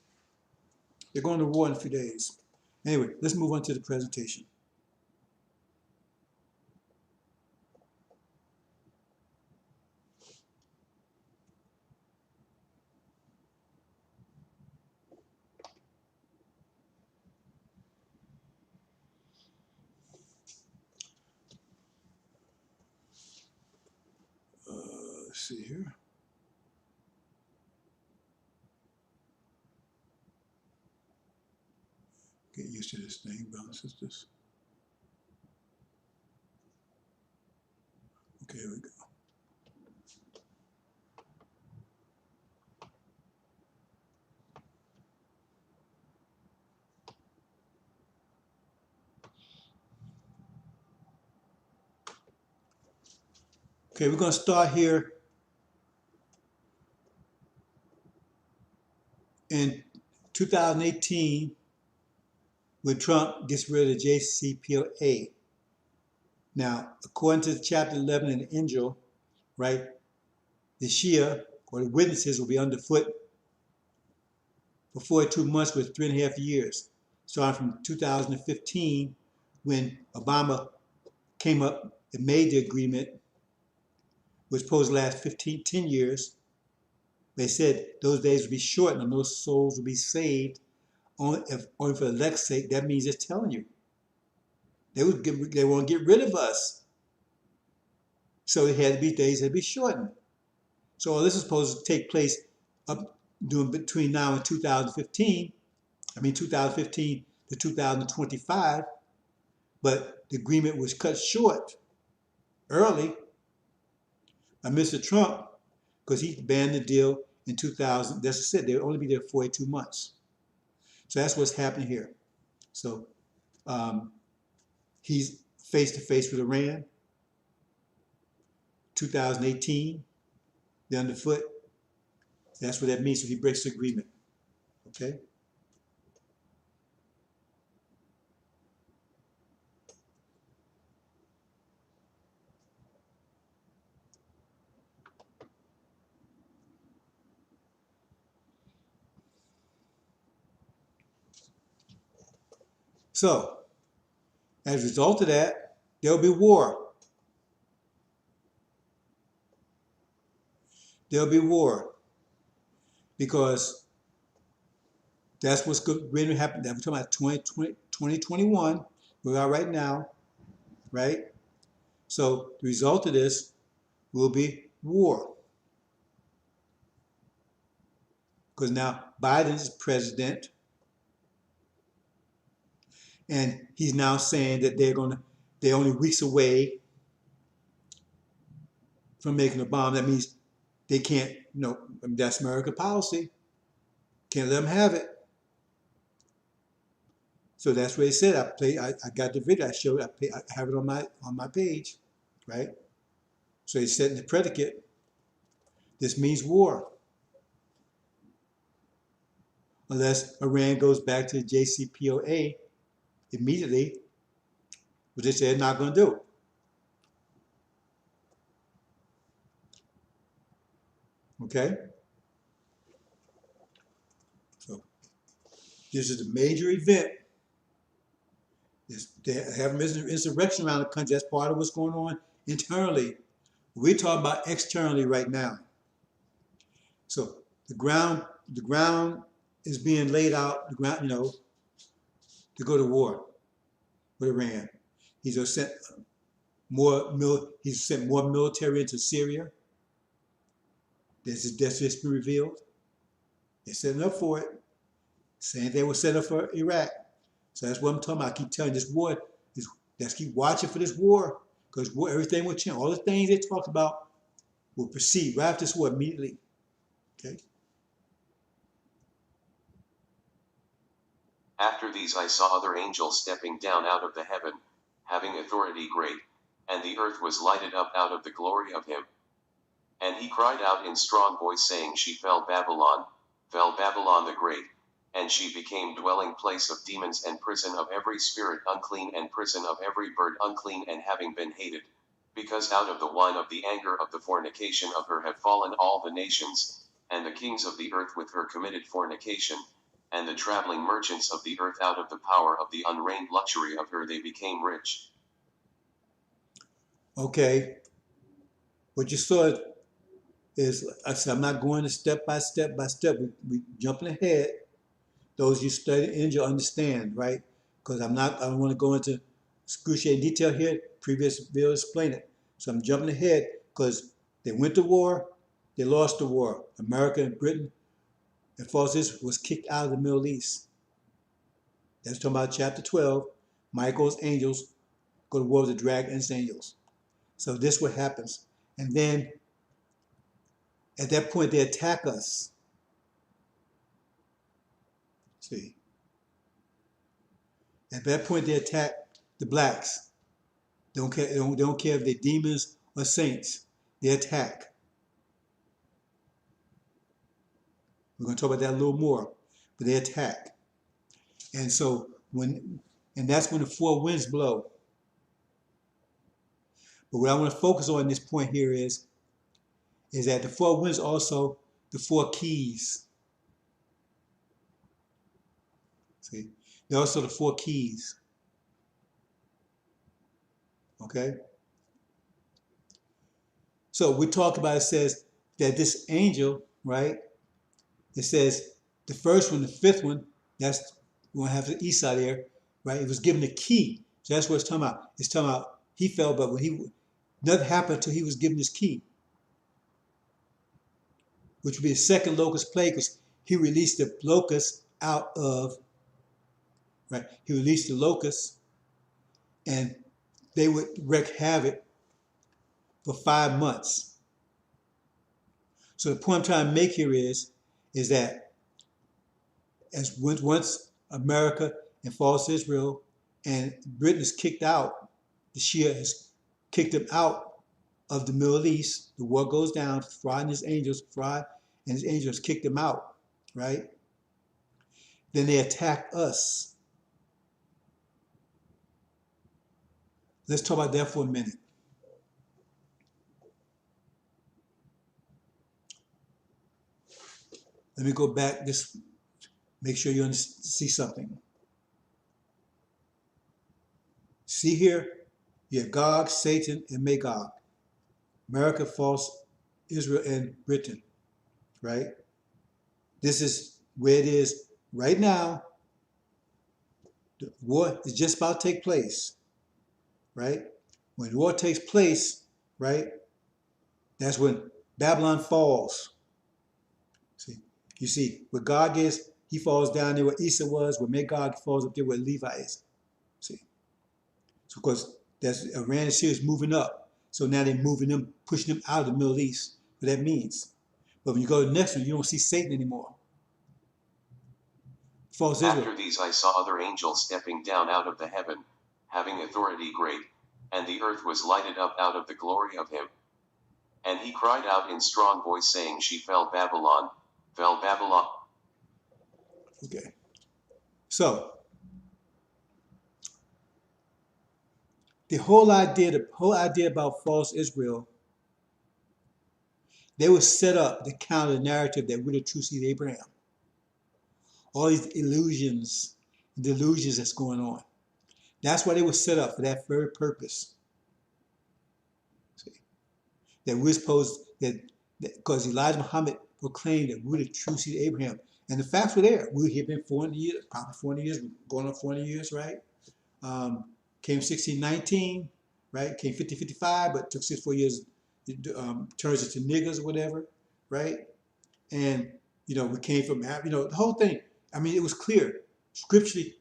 [SPEAKER 1] They're going to war in a few days. Anyway, let's move on to the presentation. Let's see here. Get used to this thing, brothers and sisters. Okay, here we go. Okay, we're going to start here in 2018 when Trump gets rid of JCPOA. Now, according to chapter 11 in the Injil, right, the Shia, or the witnesses, will be underfoot for 42 months with 3.5 years, starting from 2015 when Obama came up and made the agreement, which was supposed to last 10 years. They said those days would be shortened and those souls would be saved only for the elect's sake. That means it's telling you. They want to get rid of us. So it had to be days that be shortened. So all this is supposed to take place up doing between now and 2015. 2015 to 2025. But the agreement was cut short early by Mr. Trump because he banned the deal in 2000. That's it. They'll only be there 42 months. So that's what's happening here. So he's face to face with Iran. 2018, they're underfoot. That's what that means. So he breaks the agreement. Okay. So as a result of that, there'll be war. There'll be war because that's what's going to happen. We're talking about 2021, where we are right now, right? So the result of this will be war. Because now Biden is president, and he's now saying that they're only weeks away from making a bomb. That means they can't, that's American policy. Can't let them have it. So that's what he said. I got the video. I have it on my page, right? So he's setting the predicate. This means war, unless Iran goes back to the JCPOA immediately, which they said they're not going to do. Okay. So this is a major event. They're having insurrection around the country. That's part of what's going on internally. We're talking about externally right now. So the ground is being laid out. The ground, to go to war with Iran. He's sent more military into Syria. That's just been revealed. They're setting up for it. Same thing was set up for Iraq. So that's what I'm talking about. I keep telling you, this war, let's keep watching for this war, because everything will change. All the things they talked about will proceed right after this war immediately. Okay.
[SPEAKER 2] After these I saw other angels stepping down out of the heaven, having authority great, and the earth was lighted up out of the glory of him. And he cried out in strong voice, saying, She fell Babylon the great, and she became dwelling place of demons and prison of every spirit unclean and prison of every bird unclean and having been hated, because out of the wine of the anger of the fornication of her have fallen all the nations, and the kings of the earth with her committed fornication, and the traveling merchants of the earth out of the power of the unreigned luxury of her they became rich.
[SPEAKER 1] Okay. What you saw is, I said, I'm not going to step by step. We jumping ahead. Those you study Injil understand, right? Because I don't want to go into excruciating detail here. Previous video explained it. So I'm jumping ahead because they went to war, they lost the war. America and Britain and forces was kicked out of the Middle East. That's talking about chapter 12. Michael's angels go to war with the dragon's angels. So this is what happens. And then at that point they attack us. See. At that point they attack the blacks. They don't care if they're demons or saints. They attack. We're going to talk about that a little more. But they attack. And so that's when the four winds blow. But what I want to focus on in this point here is that the four winds also the four keys. See? They're also the four keys. Okay? So we talk about, it says that this angel, right? It says the first one, the fifth one, that's we're going to have the Esau there, right? It was given a key. So that's what it's talking about. It's talking about he fell, but nothing happened until he was given his key, which would be the second locust plague, because he released the locusts out of, right? He released the locusts, and they would wreak havoc for 5 months. So the point I'm trying to make here is that as once America and false Israel and Britain is kicked out, the Shia has kicked them out of the Middle East. The war goes down. Fry and his angels kicked them out, right? Then they attack us. Let's talk about that for a minute. Let me go back, just make sure you see something. See here, you have Gog, Satan, and Magog. America, false Israel, and Britain, right? This is where it is right now. The war is just about to take place, right? When war takes place, right, that's when Babylon falls. See, you see, where Gog is, he falls down there where Esau was, where Magog falls up there where Levi is. See, so because that's Iran and Syria is moving up, so now they're moving them, pushing them out of the Middle East. What that means. But when you go to the next one, you don't see Satan anymore. False Israel.
[SPEAKER 2] After these I saw other angels stepping down out of the heaven, having authority great, and the earth was lighted up out of the glory of him. And he cried out in strong voice, saying, She fell, Babylon, fell, Babylon.
[SPEAKER 1] Okay. So, the whole idea about false Israel, they were set up to counter the narrative that we're the true seed of Abraham. All these illusions, delusions that's going on. That's why they were set up, for that very purpose. See? That we're supposed, because Elijah Muhammad proclaimed that we're the true seed of Abraham. And the facts were there. We had been 400 years, probably 400 years, going on 400 years, right? Came 1619, right? Came 50-55, but took 6-4 years, turns into niggas or whatever, right? And, we came from, the whole thing. I mean, it was clear, scripturally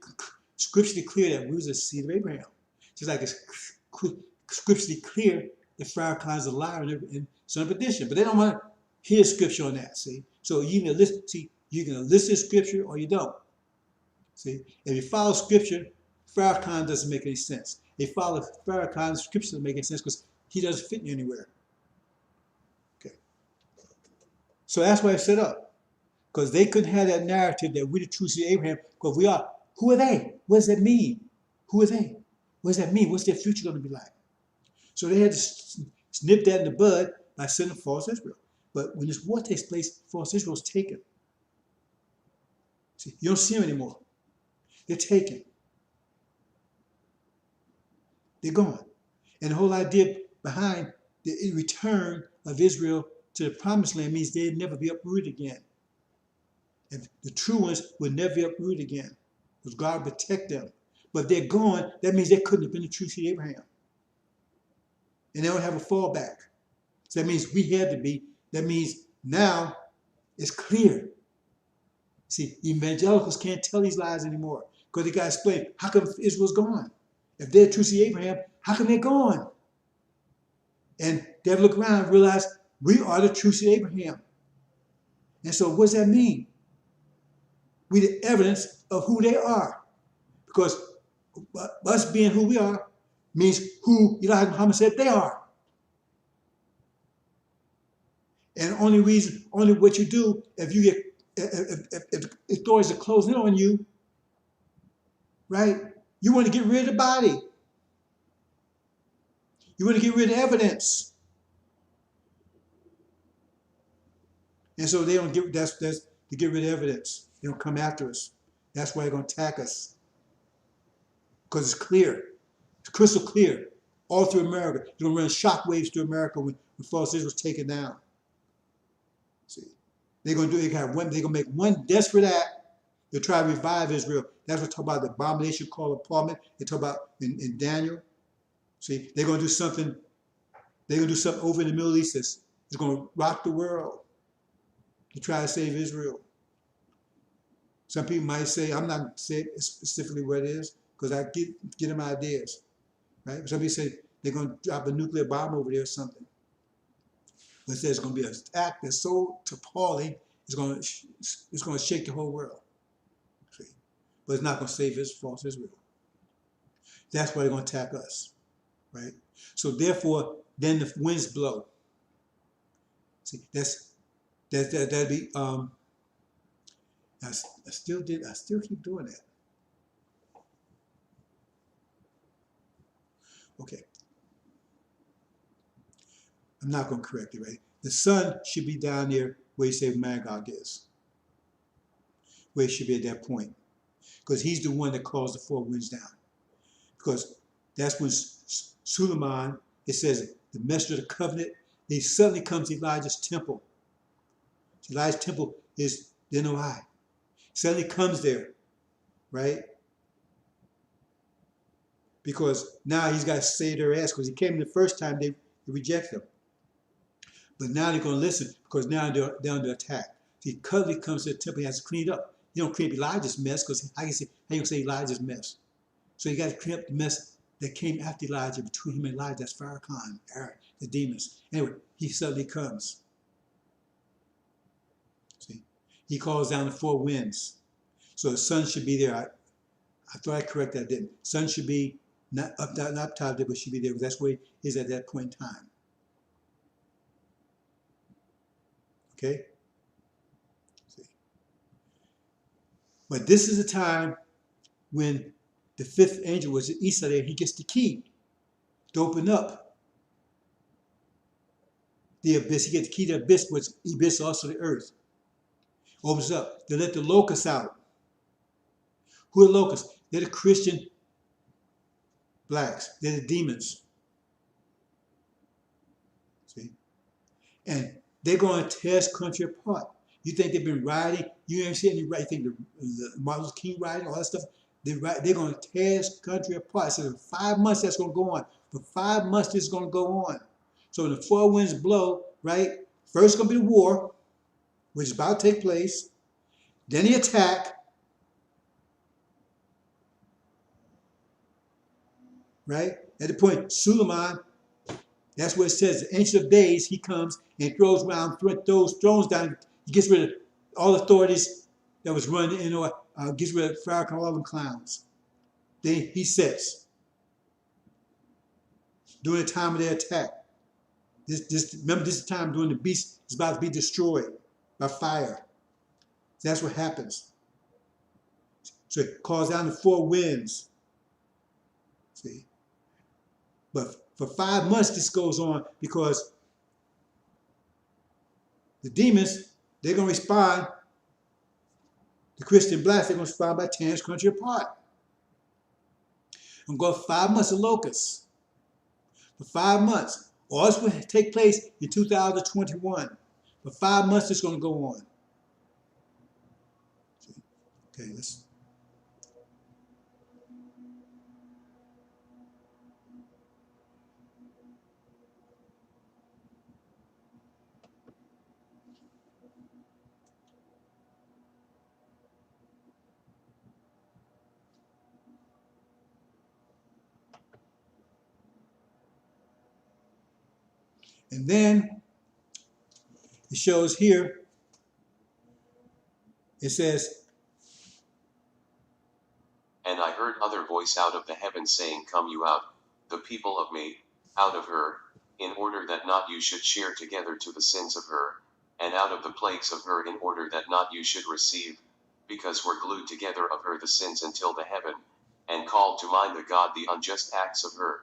[SPEAKER 1] clear that we was the seed of Abraham. Just like it's scripturally clear that Farrakhan is a liar and son of perdition. But they don't want to hear scripture on that, see? So you can elicit scripture or you don't. See? If you follow scripture, Farrakhan doesn't make any sense. If you follow Farrakhan, scripture doesn't make any sense because he doesn't fit anywhere. Okay. So that's why it's set up. Because they couldn't have that narrative that we're the true seed of Abraham, because we are. Who are they? What does that mean? Who are they? What does that mean? What's their future going to be like? So they had to snip that in the bud by sending false Israel. But when this war takes place, false Israel is taken. See, you don't see them anymore. They're taken. They're gone. And the whole idea behind the return of Israel to the promised land means they'd never be uprooted again. And the true ones would never be uprooted again, because God would protect them. But if they're gone, that means they couldn't have been the true seed of Abraham. And they don't have a fallback. So that means we had to be. That means now it's clear. See, evangelicals can't tell these lies anymore, because they got to explain, how come Israel's gone? If they're true seed of Abraham, how come they're gone? And they have to look around and realize we are the true seed of Abraham. And so what does that mean? We the evidence of who they are. Because us being who we are means who Elijah Muhammad said they are. And only what you do, if you get, if authorities are closing in on you, right? You want to get rid of the body. You want to get rid of evidence. And so they don't get, that's to get rid of evidence. They don't come after us. That's why they're going to attack us. Because it's clear. It's crystal clear. All through America. They're going to run shockwaves through America when false Israel was taken down. See? They're going to make one desperate act to try to revive Israel. That's what they talk about the abomination called apartment. They talk about in Daniel. See, they're going to do something. They're going to do something over in the Middle East that's going to rock the world to try to save Israel. Some people might say, I'm not saying specifically what it is, because I get them ideas, right? Some people say they're going to drop a nuclear bomb over there or something. But it says it's going to be an act that's so appalling, it's going to shake the whole world. See? But it's not going to save his false Israel. That's why they're going to attack us, right? So therefore, then the winds blow. See, that'd be I still keep doing that. Okay, I'm not going to correct it, right? The sun should be down there where you say Magog is, where it should be at that point, because he's the one that calls the four winds down. Because that's when Suleiman, it says, the messenger of the covenant, he suddenly comes to Elijah's temple. Elijah's temple is the NOI. Suddenly comes there, right? Because now he's got to save their ass, because he came the first time, they rejected him. But now they're going to listen, because now they're under attack. He suddenly comes to the temple, he has to clean it up. You don't clean up Elijah's mess, because how you say Elijah's mess? So you got to clean up the mess that came after Elijah, between him and Elijah. That's Farrakhan, Aaron, the demons. Anyway, he suddenly comes. See, he calls down the four winds. So the sun should be there. I thought I corrected that, I didn't. Sun should be not up top there, but should be there, because that's where he is at that point in time. Okay? See. But this is the time when the fifth angel was at Esau there, he gets the key to open up the abyss. He gets the key to the abyss, which abyss also the earth. Opens up to let the locusts out. Who are locusts? They're the Christian blacks. They're the demons. See? And they're going to tear this country apart. You think they've been rioting? You ain't seen any rioting. You think the Martin Luther King rioting, all that stuff? They're going to tear this country apart. So for 5 months that's going to go on. For 5 months this is going to go on. So when the four winds blow, right? First it's going to be the war, which is about to take place. Then the attack. Right? At the point, Suleiman, that's what it says. The Ancient of Days, he comes and throws thrones down. He gets rid of all authorities that was running, gets rid of Farrakhan, all them clowns. Then he sits during the time of their attack. Remember, this is the time during the beast is about to be destroyed by fire. That's what happens. So it calls down the four winds. See? But for 5 months this goes on, because the demons, they're going to respond, the Christian blacks, they're going to respond by tearing this country apart. And go for 5 months of locusts. For 5 months. All this will take place in 2021. For 5 months it's going to go on. Okay, let's. And then it shows here, it says,
[SPEAKER 2] And I heard other voice out of the heavens saying, Come you out, the people of me, out of her, in order that not you should share together to the sins of her, and out of the plagues of her, in order that not you should receive, because were glued together of her the sins until the heaven, and called to mind the God the unjust acts of her.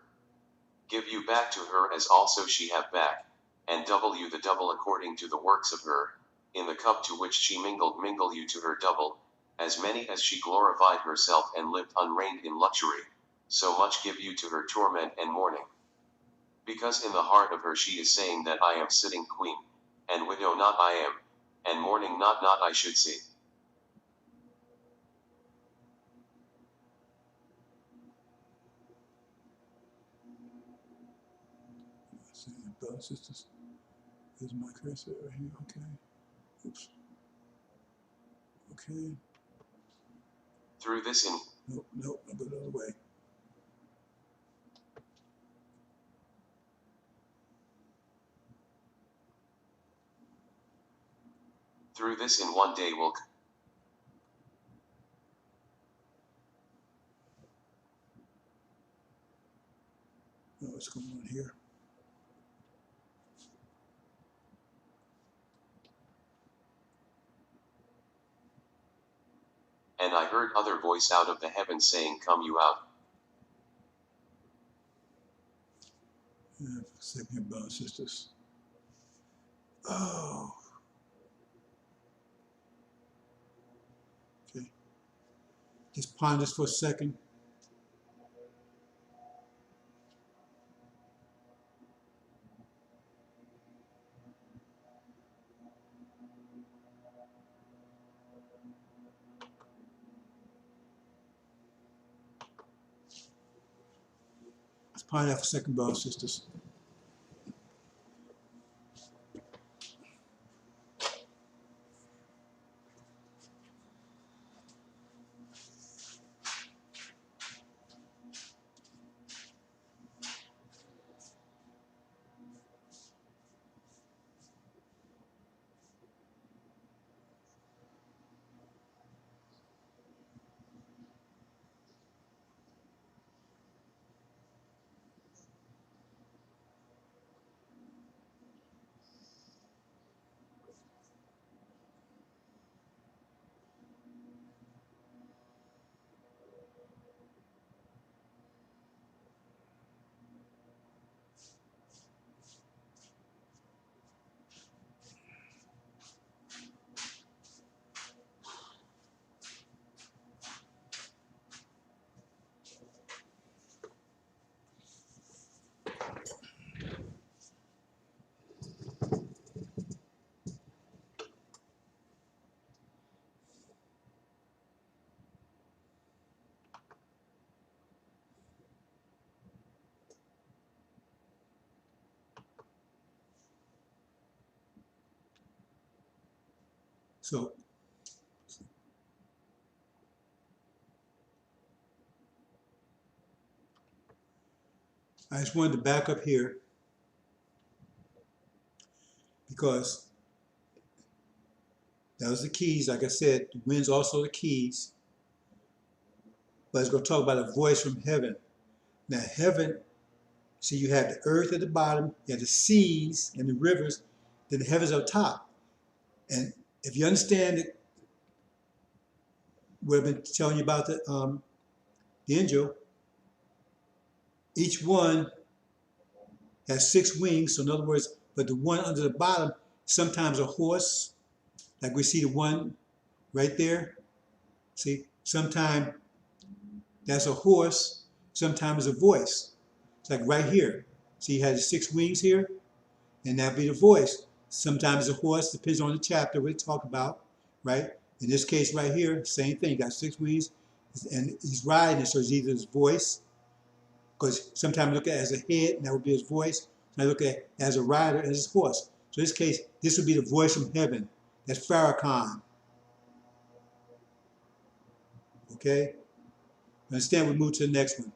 [SPEAKER 2] Give you back to her as also she have back, and double you the double according to the works of her, in the cup to which she mingle you to her double, as many as she glorified herself and lived unreigned in luxury, so much give you to her torment and mourning. Because in the heart of her she is saying that I am sitting queen, and widow not I am, and mourning not I should see.
[SPEAKER 1] Brothers and sisters, here's my cursor right here, okay. Oops. Okay.
[SPEAKER 2] Through this in
[SPEAKER 1] Nope, I'll go the other way.
[SPEAKER 2] Through this in one day will.
[SPEAKER 1] What's going on here?
[SPEAKER 2] And I heard other voice out of the heaven saying, Come you out.
[SPEAKER 1] Second about sisters. Oh. Okay. Just ponder this for a second. Let's ponder that for a second, brothers and sisters. So I just wanted to back up here because that was the keys. Like I said, the wind's also the keys. But it's going to talk about a voice from heaven. Now, heaven, see, you have the earth at the bottom, you have the seas and the rivers, then the heavens up top. And if you understand it, what I've been telling you about the angel, each one has 6 wings. So in other words, but the one under the bottom, sometimes a horse, like we see the one right there. See, sometimes that's a horse, sometimes a voice. It's like right here. See, he has 6 wings here, and that'd be the voice. Sometimes a horse, depends on the chapter we talk about, right? In this case right here, same thing, got 6 wings, and he's riding it, so it's either his voice, because sometimes I look at it as a head, and that would be his voice. And I look at it as a rider, as his horse. So in this case, this would be the voice from heaven. That's Farrakhan. Okay? Understand? We move to the next one.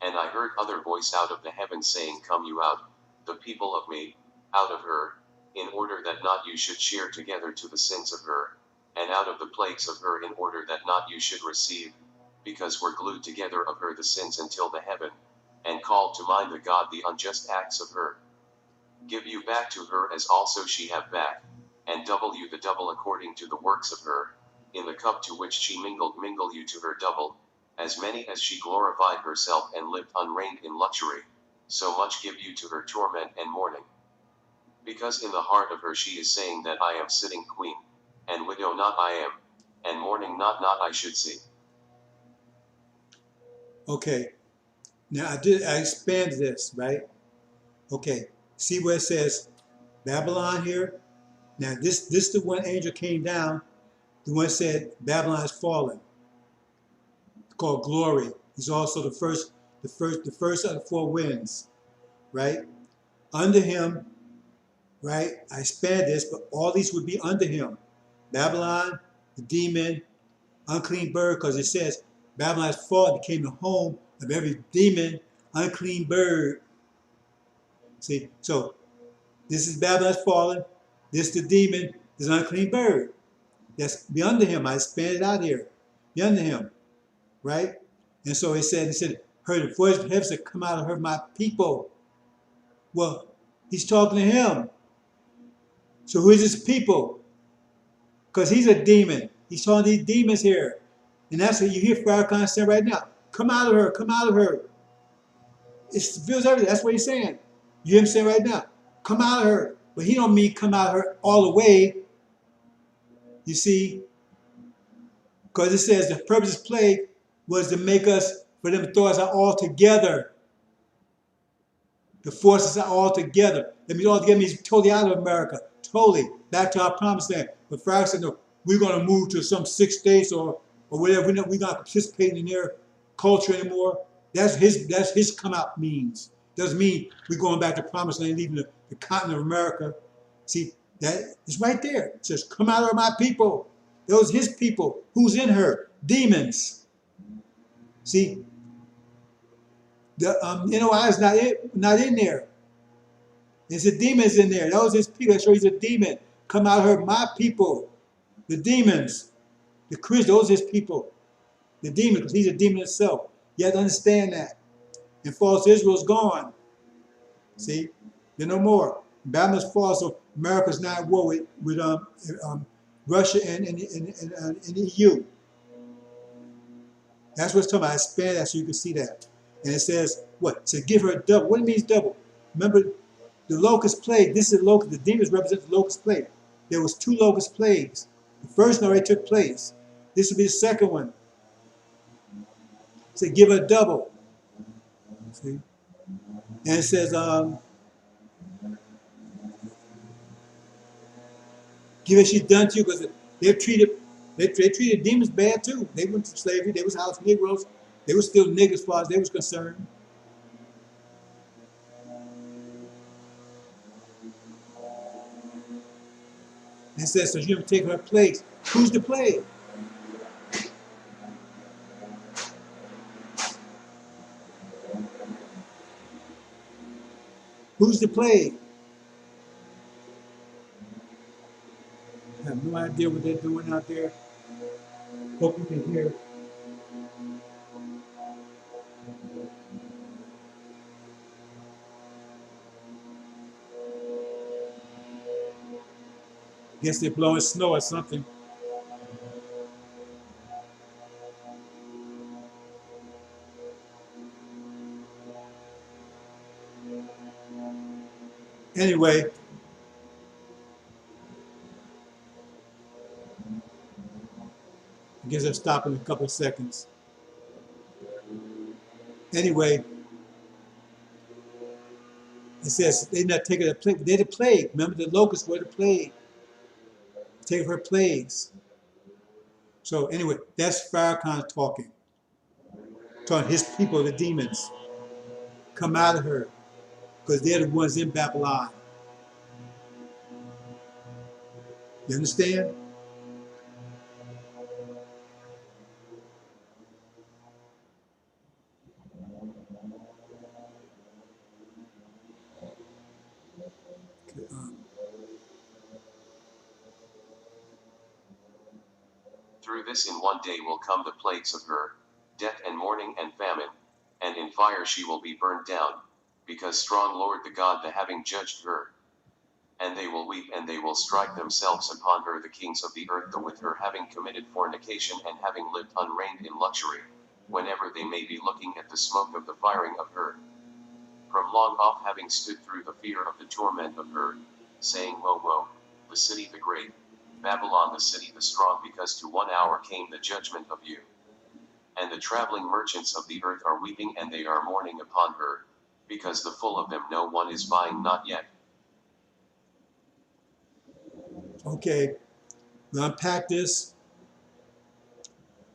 [SPEAKER 2] And I heard other voice out of the heaven saying, Come you out, the people of me, out of her, in order that not you should share together to the sins of her, and out of the plagues of her in order that not you should receive, because we're glued together of her the sins until the heaven, and call to mind the God the unjust acts of her. Give you back to her as also she have back, and double you the double according to the works of her, in the cup to which she mingle you to her double, as many as she glorified herself and lived unreigned in luxury, so much give you to her torment and mourning. Because in the heart of her she is saying that I am sitting queen, and widow not I am, and mourning not I should see.
[SPEAKER 1] Okay. Now I expanded this, right? Okay. See where it says Babylon here? Now this the one angel came down, the one said Babylon is fallen. It's called glory. He's also the first of the 4 winds, right? Under him, right? I expand this, but all these would be under him. Babylon, the demon, unclean bird, because it says Babylon has fallen, became the home of every demon, unclean bird. See, so this is Babylon has fallen. This the demon is an unclean bird. That's be under him. I expanded it out here. Be under him, right? And so he said, heard the voice of heaven said, come out of her, my people. Well, he's talking to him. So who is his people? Because he's a demon. He's talking to these demons here. And that's what you hear Farrakhan saying right now. Come out of her, come out of her. It feels everything. That's what he's saying. You hear him saying right now, come out of her. But he don't mean come out of her all the way. You see, because it says the purpose of plague was to make us, for them to throw us out all together. To force us out all together. That means all together means totally out of America. Totally. Back to our promised land. But Farrakhan said, no, we're going to move to some 6 states or whatever. We're not participating in their culture anymore. That's his come out means. Doesn't mean we're going back to promised land, leaving the continent of America. See, that it's right there. It says, come out of my people. Those his people. Who's in her? Demons. See, the NOI is not in there. It's the demons in there. Those his people. That shows he's a demon. Come out of her, my people. The demons. The Christians, those his people. The demon, because he's a demon himself. You have to understand that. And false Israel's gone. See? They're no more. Babylon's false, so America's not at war with Russia and the EU. That's what it's talking about. I expand that so you can see that. And it says, what? It says give her a double. What it means double? Remember, the locust plague, this is the demons represent the locust plague. There was 2 locust plagues. The first one already took place. This will be the second one. It says give her a double. See? And it says, give what she's done to you, because they treated demons bad too. They went to slavery. They was house Negroes. They were still niggas as far as they was concerned. And it says, so you have to take her place. Who's the plague? Who's the plague? I have no idea what they're doing out there. Hope you can hear. Guess they're blowing snow or something. Anyway, I guess I'll stop in a couple of seconds. Anyway, it says they're not taking the plague. They're the plague. Remember, the locusts were the plague. Take her plagues. So anyway, that's Farrakhan talking. Talking his people, the demons. Come out of her. Because they're the ones in Babylon. You understand?
[SPEAKER 2] Through this in one day will come the plagues of her, death and mourning and famine, and in fire she will be burned down, because strong Lord the God the having judged her. And they will weep and they will strike themselves upon her, the kings of the earth, with her having committed fornication and having lived unreigned in luxury, whenever they may be looking at the smoke of the firing of her. From long off having stood through the fear of the torment of her, saying, Woe, woe, the city the great, Babylon the city the strong, because to 1 hour came the judgment of you. And the traveling merchants of the earth are weeping and they are mourning upon her, because the full of them no one is buying not yet.
[SPEAKER 1] Okay, we'll unpack this.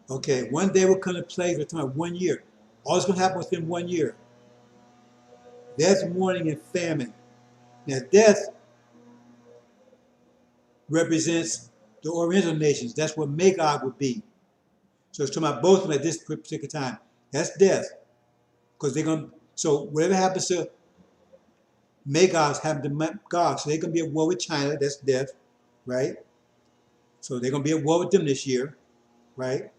[SPEAKER 1] Okay, one day will come to plague. We're talking about 1 year. All is going to happen within 1 year. Death, mourning, and famine. Now, death represents the Oriental nations. That's what Magog would be. So it's talking about both of them at this particular time. That's death. Because they're going to, so whatever happens to Magog's happened to Gog. So they're going to be at war with China. That's death, right? So they're going to be at war with them this year, right?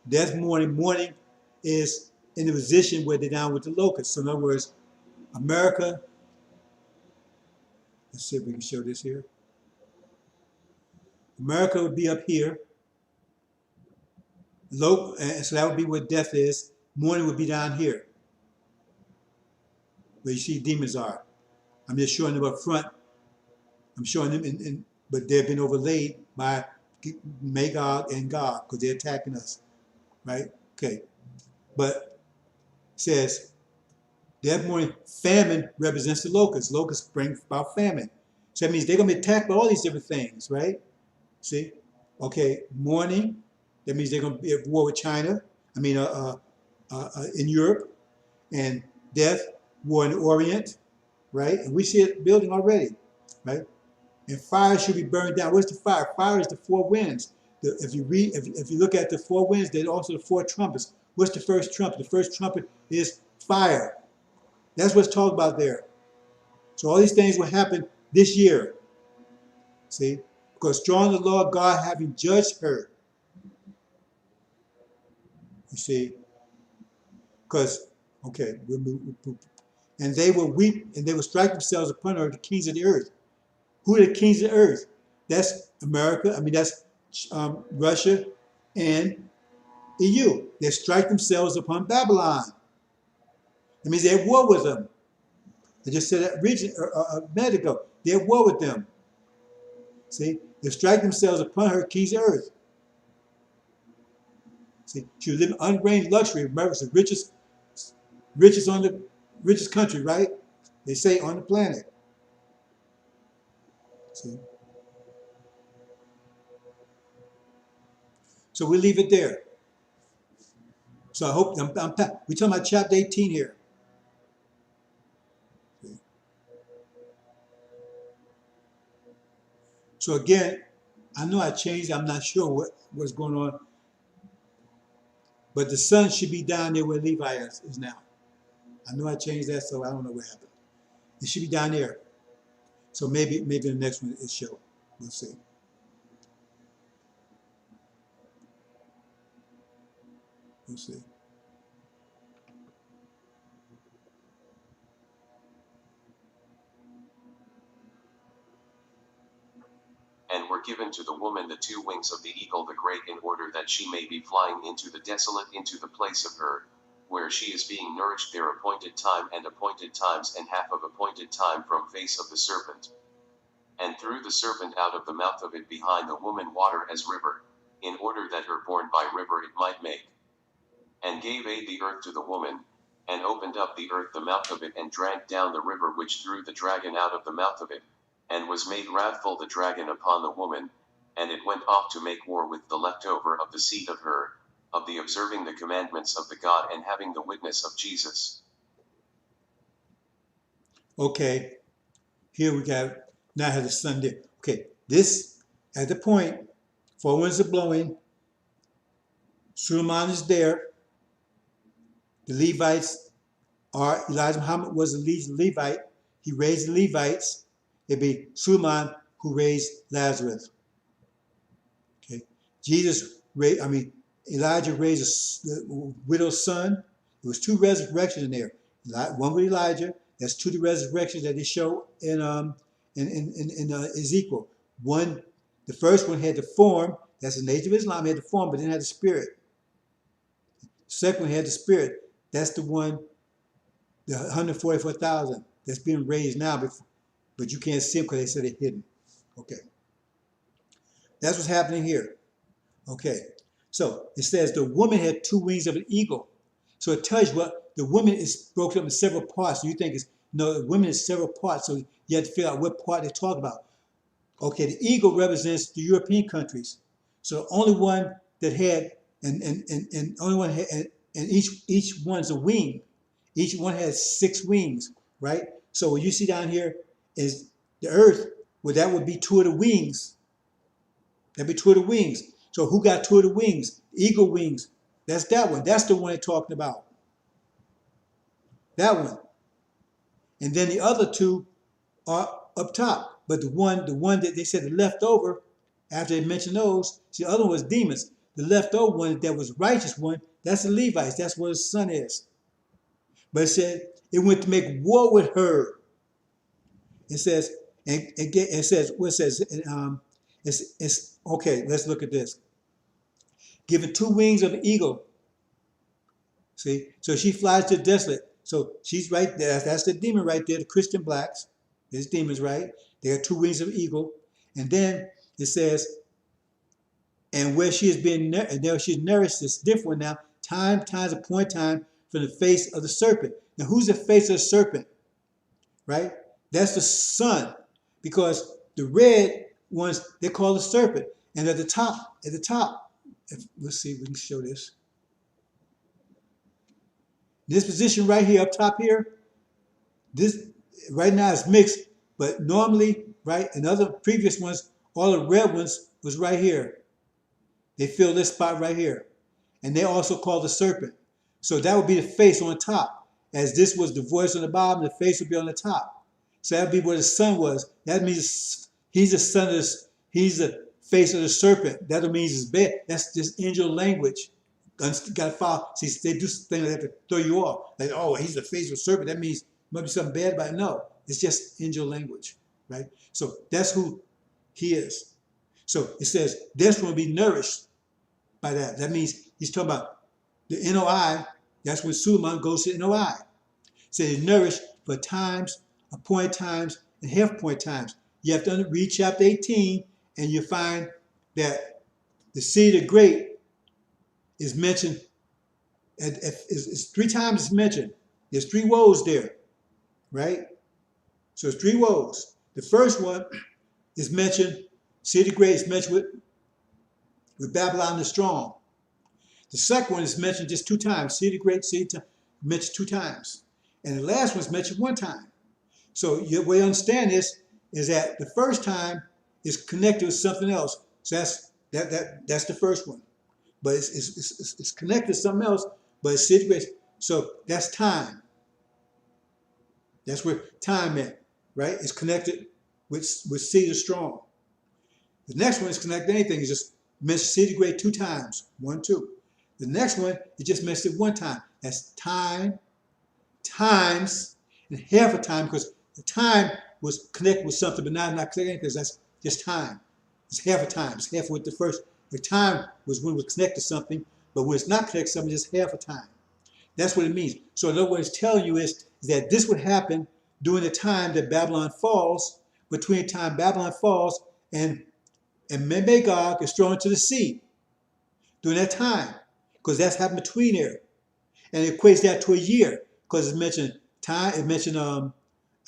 [SPEAKER 1] Death mourning. Mourning is in the position where they're down with the locusts. So in other words, America, let's see if we can show this here. America would be up here. And so that would be where death is. Mourning would be down here, where you see demons are. I'm just showing them up front. I'm showing them, but they've been overlaid by Magog and Gog because they're attacking us, right? Okay, but it says death, mourning, famine represents the locusts. Locusts bring about famine. So that means they're going to be attacked by all these different things, right? See? Okay, mourning, that means they're going to be at war with China. I mean, in Europe. And death, war in the Orient, right? And we see it building already, right? And fire should be burned down. What's the fire? Fire is the four winds. If you look at the four winds, there's also the four trumpets. What's the first trumpet? The first trumpet is fire. That's what's talked about there. So all these things will happen this year. See? Because strong the Lord God having judged her. You see? Because, okay, and they will weep and they will strike themselves upon her, the kings of the earth. Who are the kings of the earth? That's America. I mean, that's Russia and EU. They strike themselves upon Babylon. That means they're at war with them. I just said that a minute ago. They're at war with them. See? They strike themselves upon her, kings of earth. See? She was living unreigned luxury. America's the richest country, right? They say on the planet. See? So we leave it there. So I hope we're talking about chapter 18 here. See? So again, I know I changed. I'm not sure what's going on, but the sun should be down there where Levi is now. I know I changed that, so I don't know what happened. It should be down there. So maybe the next one is show. We'll see. We'll see.
[SPEAKER 2] And were given to the woman the two wings of the eagle the great, in order that she may be flying into the desolate, into the place of her, where she is being nourished their appointed time and appointed times and half of appointed time from face of the serpent. And threw the serpent out of the mouth of it behind the woman water as river, in order that her born by river it might make. And gave aid the earth to the woman, and opened up the earth the mouth of it, and drank down the river which threw the dragon out of the mouth of it, and was made wrathful the dragon upon the woman, and it went off to make war with the leftover of the seed of her, of the observing the commandments of the God and having the witness of Jesus.
[SPEAKER 1] Okay, here we got, now have the sun there. Okay, this, at the point, four winds are blowing, Suleiman is there, the Levites are, Elijah Muhammad was the Levite, he raised the Levites, it'd be Suleiman who raised Lazarus. Okay, Elijah raised the widow's son. There was two resurrections in there. One with Elijah. That's two of the resurrections that they show in Ezekiel. One, the first one had the form. That's the nature of Islam. Had the form, but didn't have the spirit. The second one had the spirit. That's the one, the 144,000 that's being raised now, but you can't see them because they said they're hidden. Okay, that's what's happening here. Okay, so it says the woman had two wings of an eagle. So it tells you what the woman is broken up in several parts. So you think the women is several parts. So you have to figure out what part they talk about. Okay, the eagle represents the European countries. So the only one that had, and only one had, and each one's a wing. Each one has 6 wings, right? So what you see down here is the earth. Well, that would be 2 of the wings. That'd be 2 of the wings. So who got two of the wings? Eagle wings. That's that one. That's the one they're talking about. That one. And then the other two are up top. But the one that they said the leftover, after they mentioned those, see, the other one was demons. The leftover one that was righteous one, that's the Levites. That's where his son is. But it said it went to make war with her. It says, and it says, what it says, it's okay, let's look at this. Given two wings of an eagle. See, so she flies to the desolate. So she's right there. That's the demon right there, the Christian blacks. There's demons, right? They have two wings of an eagle. And then it says, and where she has been, and there she's nourished, this different one now, times appointed time from the face of the serpent. Now, who's the face of the serpent? Right? That's the sun, because the red ones, they call the serpent. And at the top, let's see if we can show this. This position right here, up top here, this right now is mixed, but normally, right, in other previous ones, all the red ones was right here. They fill this spot right here. And they also call the serpent. So that would be the face on top. As this was the voice on the bottom, the face would be on the top. So that would be where the sun was. That means he's the son of this, he's the face of the serpent. That means it's bad. That's just angel language. Got to follow. See, they do things like that to throw you off. Like, oh, he's the face of the serpent. That means there might be something bad about it. No, it's just angel language, right? So that's who he is. So it says this one will be nourished by that. That means he's talking about the NOI. That's when Suleiman goes to NOI. So he's nourished for times, appointed times, and half-point times. You have to read chapter 18, and you find that the seed of grape is mentioned, it's 3 times it's mentioned. There's 3 woes there, right? So it's 3 woes. The first one is mentioned, seed of grape is mentioned with Babylon the strong. The second one is mentioned just 2 times. Seed of grape, mentioned 2 times. And the last one is mentioned 1 time. So the way you understand this is that the first time is connected with something else. So that's the first one. But it's connected to something else, but it's seed of grace. So that's time. That's where time at, right? It's connected with seed of strong. The next one is connected to anything. It's just mentioned seed of grace 2 times. 1, 2. The next one, it just mentioned it 1 time. That's time, times, and half a time, because the time was connected with something, but not connected because that's just time. It's half a time. It's half with the first. The time was when it was connected to something, but when it's not connected to something, it's half a time. That's what it means. So in other words, it's telling you is that this would happen during the time that Babylon falls, between the time Babylon falls and Magog is thrown into the sea. During that time, because that's happened between there. And it equates that to a year, because it's mentioned time, it mentioned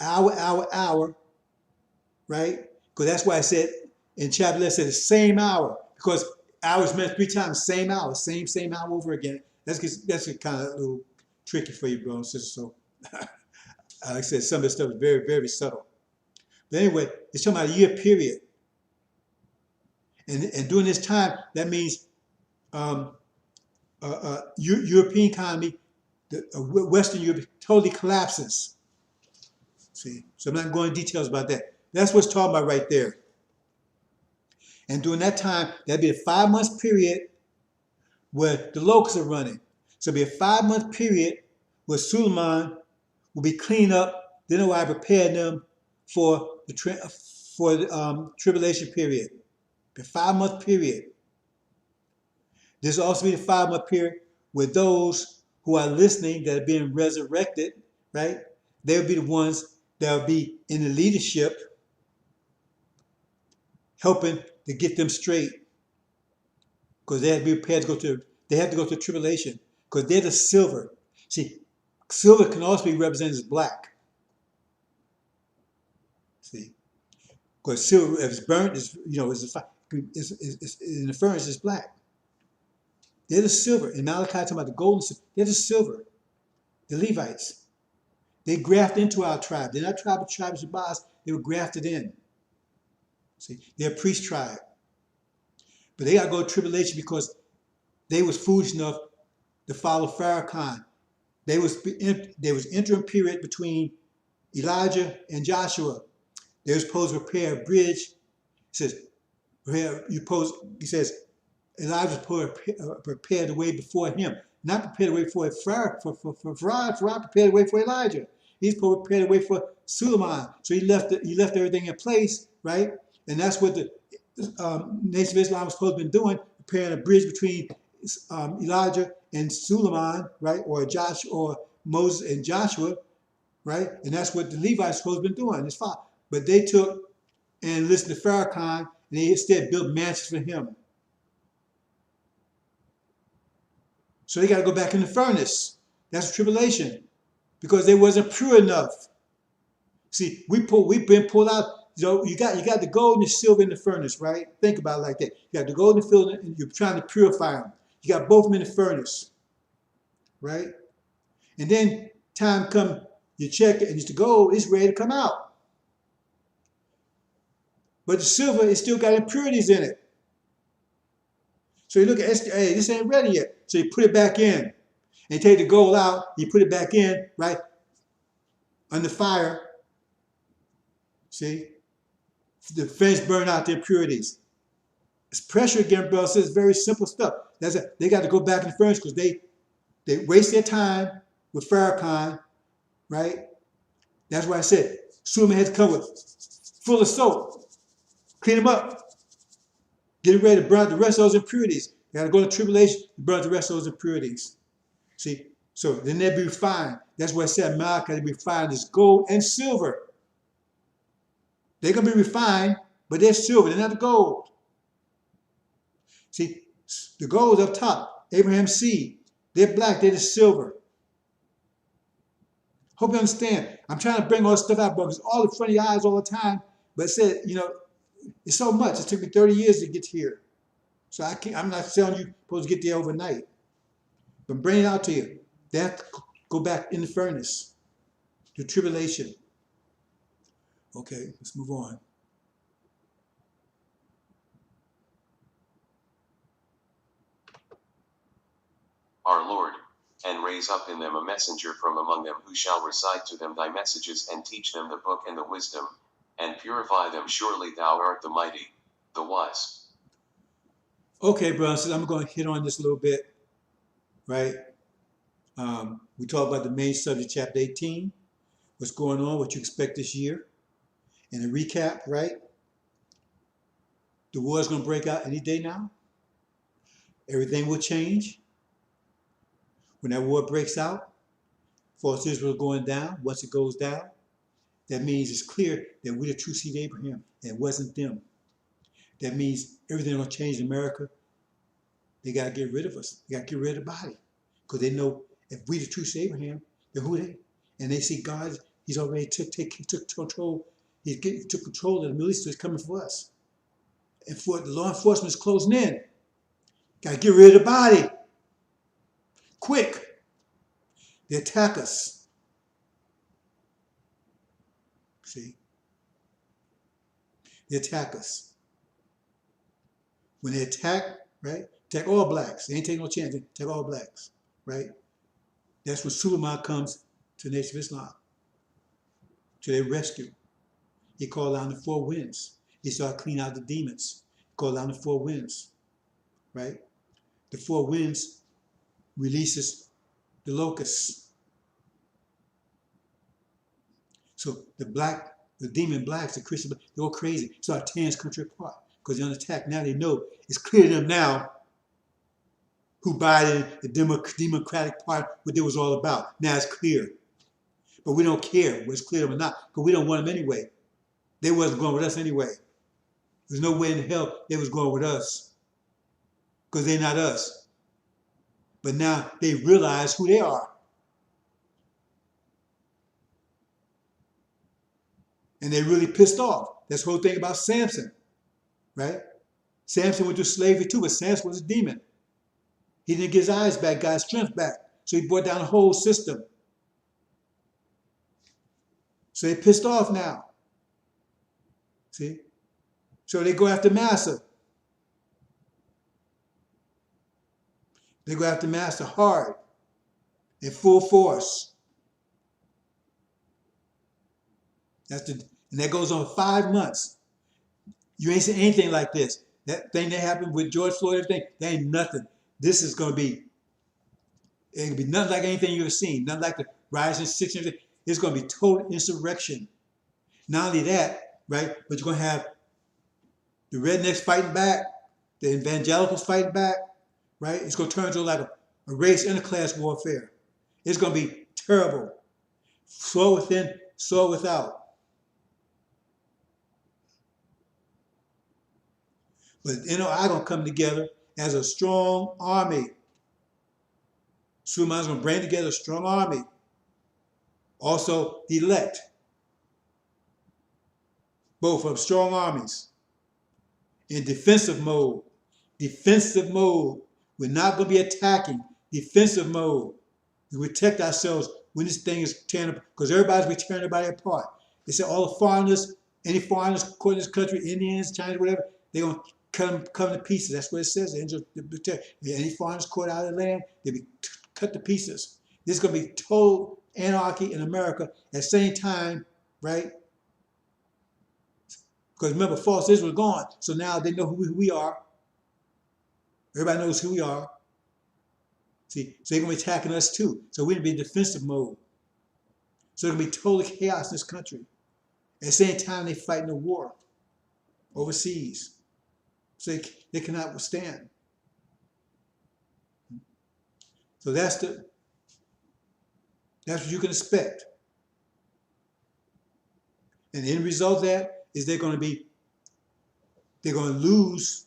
[SPEAKER 1] hour, right? Because that's why I said in chapter 11, it said the same hour, because hours meant 3 times, same hour, same hour over again. That's kind of a little tricky for you, bro and sister. So, like I said, some of this stuff is very, very subtle. But anyway, it's talking about a year period. And during this time, that means European economy, the Western Europe totally collapses. See, so I'm not going into details about that. That's what's talking about right there. And during that time, that'd be a 5-month period where the locusts are running. So it'll be a 5-month period where Suleiman will be cleaned up. Then I prepare them for the tribulation period. The 5-month period. This will also be the 5-month period where those who are listening that are being resurrected, right? They'll be the ones that will be in the leadership, helping to get them straight, because they have to be prepared to go to. They have to go through tribulation, because they're the silver. See, silver can also be represented as black. See, because silver, if it's burnt, is in the furnace, is black. They're the silver. In Malachi, talking about the golden silver. They're the silver. The Levites. They graft into our tribe. They're not tribes of Boz. They were grafted in. See, they're a priest tribe. But they got to go through tribulation because they was foolish enough to follow Farrakhan. There was interim period between Elijah and Joshua. They were supposed to prepare a bridge. He says, he says, Elijah prepared the way before him. Not prepared the way for Farad. Farad prepared the way for Elijah. He's supposed to prepare the way for Suleiman. So he left everything in place, right? And that's what the Nation of Islam was supposed to be doing, preparing a bridge between Elijah and Suleiman, right? Or Joshua, or Moses and Joshua, right? And that's what the Levites supposed to be doing. It's fine. But they took and listened to Farrakhan, and they instead built mansions for him. So they got to go back in the furnace. That's tribulation, because they wasn't pure enough. See, we've been pulled out. So you got the gold and the silver in the furnace, right? Think about it like that. You got the gold and the silver, and you're trying to purify them. You got both of them in the furnace, right? And then time come, you check it, and it's the gold is ready to come out. But the silver, it's still got impurities in it. So you look at, hey, this ain't ready yet. So you put it back in. And take the gold out, you put it back in, right? Under fire. See? The fence burn out the impurities. It's pressure again, bro. So it's very simple stuff. That's it. They got to go back in the furnace because they waste their time with Farrakhan, right? That's why I said Suleiman had to come with full of soap, clean them up, get ready to burn out the rest of those impurities. You got to go to tribulation to burn out the rest of those impurities. See, so then they'll be refined. That's why I said Malachi to be refined as gold and silver. They're going to be refined, but they're silver. They're not the gold. See, the gold is up top. Abraham's seed. They're black. They're the silver. Hope you understand. I'm trying to bring all this stuff out, because all in front of your eyes all the time. But it said, it's so much. It took me 30 years to get here. So I'm not telling you supposed to get there overnight. But I'm bringing it out to you. They have to go back in the furnace. The tribulation. Okay, let's move on.
[SPEAKER 2] Our Lord, and raise up in them a messenger from among them who shall recite to them thy messages and teach them the book and the wisdom, and purify them. Surely thou art the mighty, the wise.
[SPEAKER 1] Okay, brothers, I'm going to hit on this a little bit, right? We talked about the main subject, chapter 18, what's going on, what you expect this year. And a recap, right? The war is going to break out any day now. Everything will change. When that war breaks out, false Israel going down, once it goes down, that means it's clear that we're the true seed of Abraham, and it wasn't them. That means everything will change in America. They got to get rid of us. They got to get rid of the body. Because they know if we the true seed of Abraham, then who are they? And they see God, he's already took control. He took control of the Middle East, so it's coming for us. And for the law enforcement is closing in. Got to get rid of the body. Quick. They attack us. See? They attack us. When they attack, right? Attack all blacks. They ain't taking no chance. They attack all blacks, right? That's when Suleiman comes to the Nation of Islam. To their rescue. He called down the four winds. He started cleaning out the demons. He called down the four winds, right? The four winds releases the locusts. So the demon blacks, the Christian, they go crazy. So our tears country apart because they're under attack. Now they know it's clear to them now who Biden, the Democratic Party, what it was all about. Now it's clear. But we don't care whether it's clear or not because we don't want them anyway. They wasn't going with us anyway. There's no way in hell they was going with us because they're not us. But now they realize who they are. And they're really pissed off. That's the whole thing about Samson, right? Samson went through slavery too, but Samson was a demon. He didn't get his eyes back, got his strength back. So he brought down the whole system. So they're pissed off now. See? So they go after Massa. They go after Master hard, in full force. And that goes on 5 months. You ain't seen anything like this. That thing that happened with George Floyd, everything, that ain't nothing. This is gonna be, it ain't gonna be nothing like anything you've ever seen. Nothing like the rising six. It's gonna be total insurrection. Not only that, right? But you're gonna have the rednecks fighting back, the evangelicals fighting back, right? It's gonna turn into like a race and a class warfare. It's gonna be terrible. Slow within, slow without. But NOI gonna come together as a strong army. Suleiman's gonna bring together a strong army. Also, the elect, both of strong armies in defensive mode. Defensive mode. We're not gonna be attacking. Defensive mode. We protect ourselves when this thing is tearing up, because everybody's be tearing everybody apart. They say all the foreigners, any foreigners caught in this country, Indians, Chinese, whatever, they're gonna cut them to pieces. That's what it says. The angel protect. Any foreigners caught out of the land, they be cut to pieces. This is gonna be total anarchy in America. At the same time, right? Because remember, false Israel is gone, so now they know who we are. Everybody knows who we are. See, so they're gonna be attacking us too. So we're gonna be in defensive mode. So there's gonna be total chaos in this country. At the same time, they're fighting a war overseas. So they cannot withstand. So that's what you can expect. And the end result of that is they're gonna lose.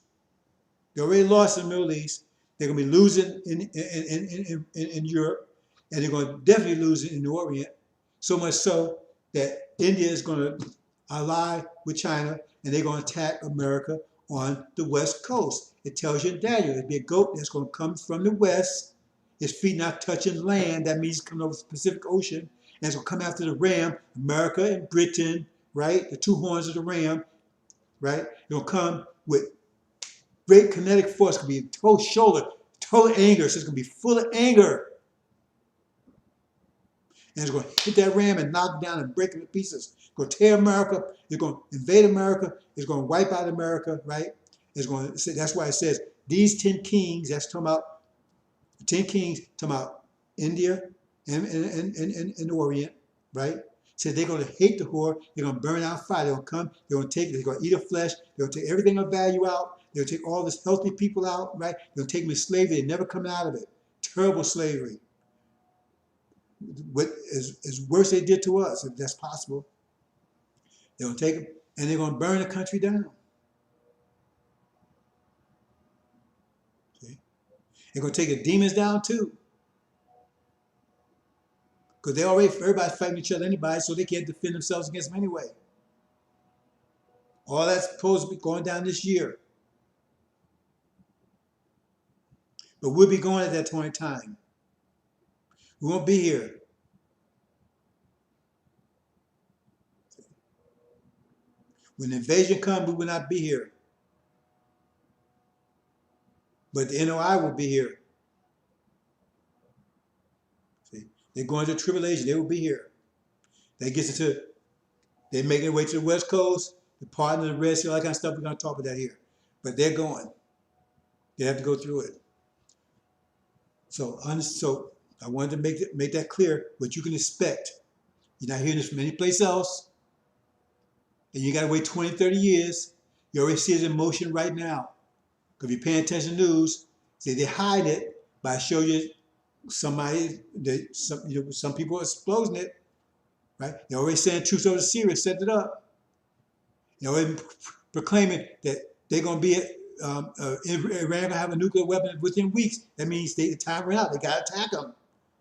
[SPEAKER 1] They already lost in the Middle East. They're gonna be losing in Europe, and they're gonna definitely lose in the Orient. So much so that India is gonna ally with China, and they're gonna attack America on the West Coast. It tells you in Daniel, there'll be a goat that's gonna come from the west, his feet not touching land. That means coming over the Pacific Ocean, and it's gonna come after the ram, America and Britain, right? The two horns of the ram, right? It'll come with great kinetic force. It's gonna be total shoulder, total anger. So it's gonna be full of anger. And it's gonna hit that ram and knock it down and break it to pieces. It's gonna tear America. It's gonna invade America. It's gonna wipe out America, right? It's gonna. That's why it says these 10 kings. That's talking about the 10 kings. Talking about India and the Orient, right? Said they're gonna hate the whore. They're gonna burn out fire. They're gonna come. They're gonna take. They're gonna eat her flesh. They're gonna take everything of value out. They'll take all this healthy people out, right? They'll take them to slavery. They never come out of it. Terrible slavery. What is worse they did to us, if that's possible. They're going to take them, and they're going to burn the country down. See? They're going to take the demons down too. Because everybody's fighting each other anyway, so they can't defend themselves against them anyway. All that's supposed to be going down this year. But we'll be going at that point in time. We won't be here. When the invasion comes, we will not be here. But the NOI will be here. See? They're going to tribulation. They will be here. They're making their way to the West Coast, the part of the Red Sea, all that kind of stuff. We're going to talk about that here. But they're going. They have to go through it. So I wanted to make that clear, what you can expect. You're not hearing this from any place else. And you got to wait 20, 30 years. You already see it in motion right now. Because if you're paying attention to news, see, they hide it by showing you some people are exposing it, right? They're already saying troops over Syria set it up. They're already proclaiming that they're going to be Iran going to have a nuclear weapon within weeks. That means the time ran out. They got to attack them.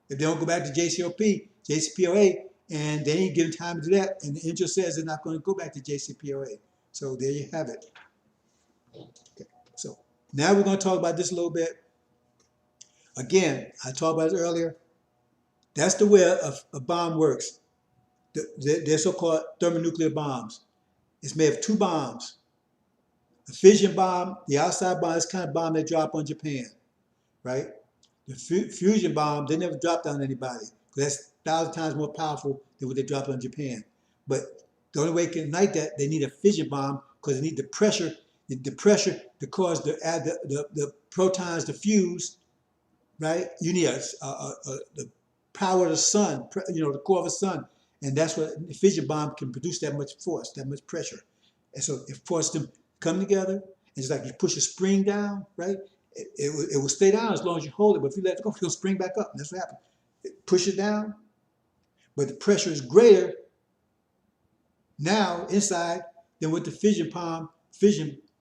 [SPEAKER 1] If they don't go back to JCPOA, and they ain't given time to do that, and the angel says they're not going to go back to JCPOA. So there you have it. Okay. So now we're going to talk about this a little bit. Again, I talked about it earlier. That's the way a bomb works. They're so-called thermonuclear bombs. It's made of 2 bombs. A fission bomb, the outside bomb, is kind of bomb they drop on Japan, right? The fusion bomb, they never dropped on anybody. That's 1,000 times more powerful than what they dropped on Japan. But the only way to ignite that, they need a fission bomb because they need the pressure to cause the protons to fuse, right? You need the power of the sun, the core of the sun. And that's what the fission bomb can produce, that much force, that much pressure. And so it forces them to come together. And it's like you push a spring down, right? It will stay down as long as you hold it, but if you let it go, it'll spring back up. And that's what happens. Push it down, but the pressure is greater now inside than what the fission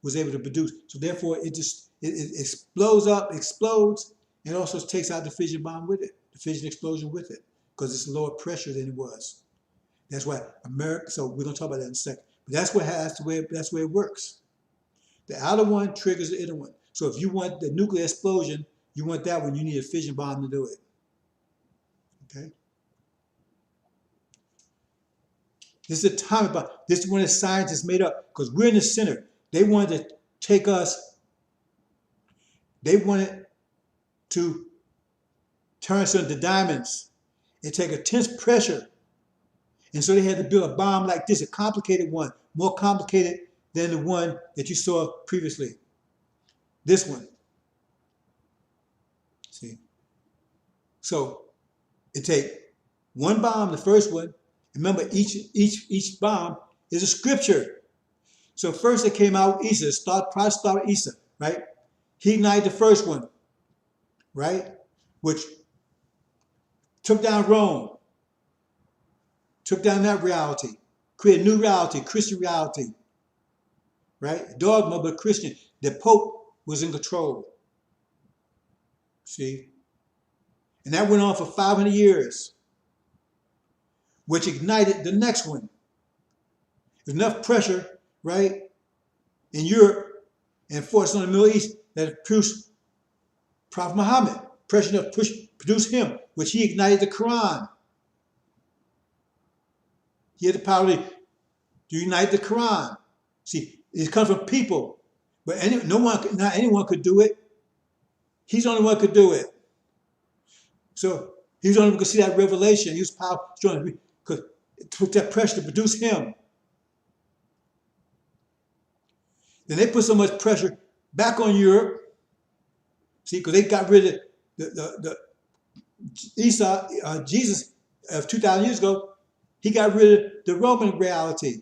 [SPEAKER 1] was able to produce. So therefore, it explodes, and also takes out the fission bomb with it, the fission explosion with it, because it's lower pressure than it was. That's why America. So we're gonna talk about that in a second. But that's the way it works. The outer one triggers the inner one. So if you want the nuclear explosion, you want that one, you need a fission bomb to do it. Okay? This is a atomic bomb. This is when the scientists made up, because we're in the center. They wanted to take us, they wanted to turn us into diamonds and take intense pressure. And so they had to build a bomb like this, a complicated one, more complicated than the one that you saw previously. This one. See? So it take one bomb, the first one. Remember, each bomb is a scripture. So first it came out with Isa, probably started with Isa, right? He ignited the first one, right? Which took down Rome, took down that reality, created a new reality, Christian reality, right? Dogma, but Christian. The Pope was in control. See? And that went on for 500 years, which ignited the next one. There's enough pressure, right, in Europe and forced on the Middle East that it produced Prophet Muhammad. Pressure enough produced him, which he ignited the Quran. He had the power to unite the Quran. See, it comes from people, but not anyone could do it. He's the only one who could do it. So he was the only one who could see that revelation. He was powerful, because it took that pressure to produce him. Then they put so much pressure back on Europe. See, because they got rid of the Jesus of 2,000 years ago. He got rid of the Roman reality.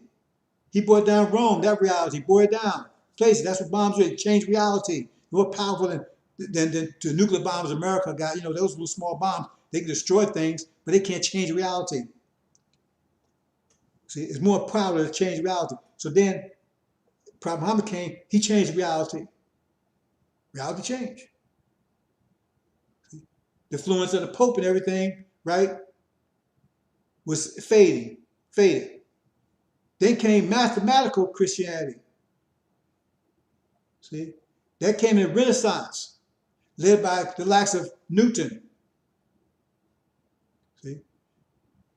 [SPEAKER 1] He brought down Rome, that reality, brought it down. Places, that's what bombs did, change reality. More powerful than the nuclear bombs America got. Those little small bombs, they can destroy things, but they can't change reality. See, it's more power to change reality. So then, Prophet Muhammad came, he changed reality. Reality changed. See? The influence of the Pope and everything, right, was faded. Then came mathematical Christianity. See? That came in Renaissance, led by the likes of Newton. See?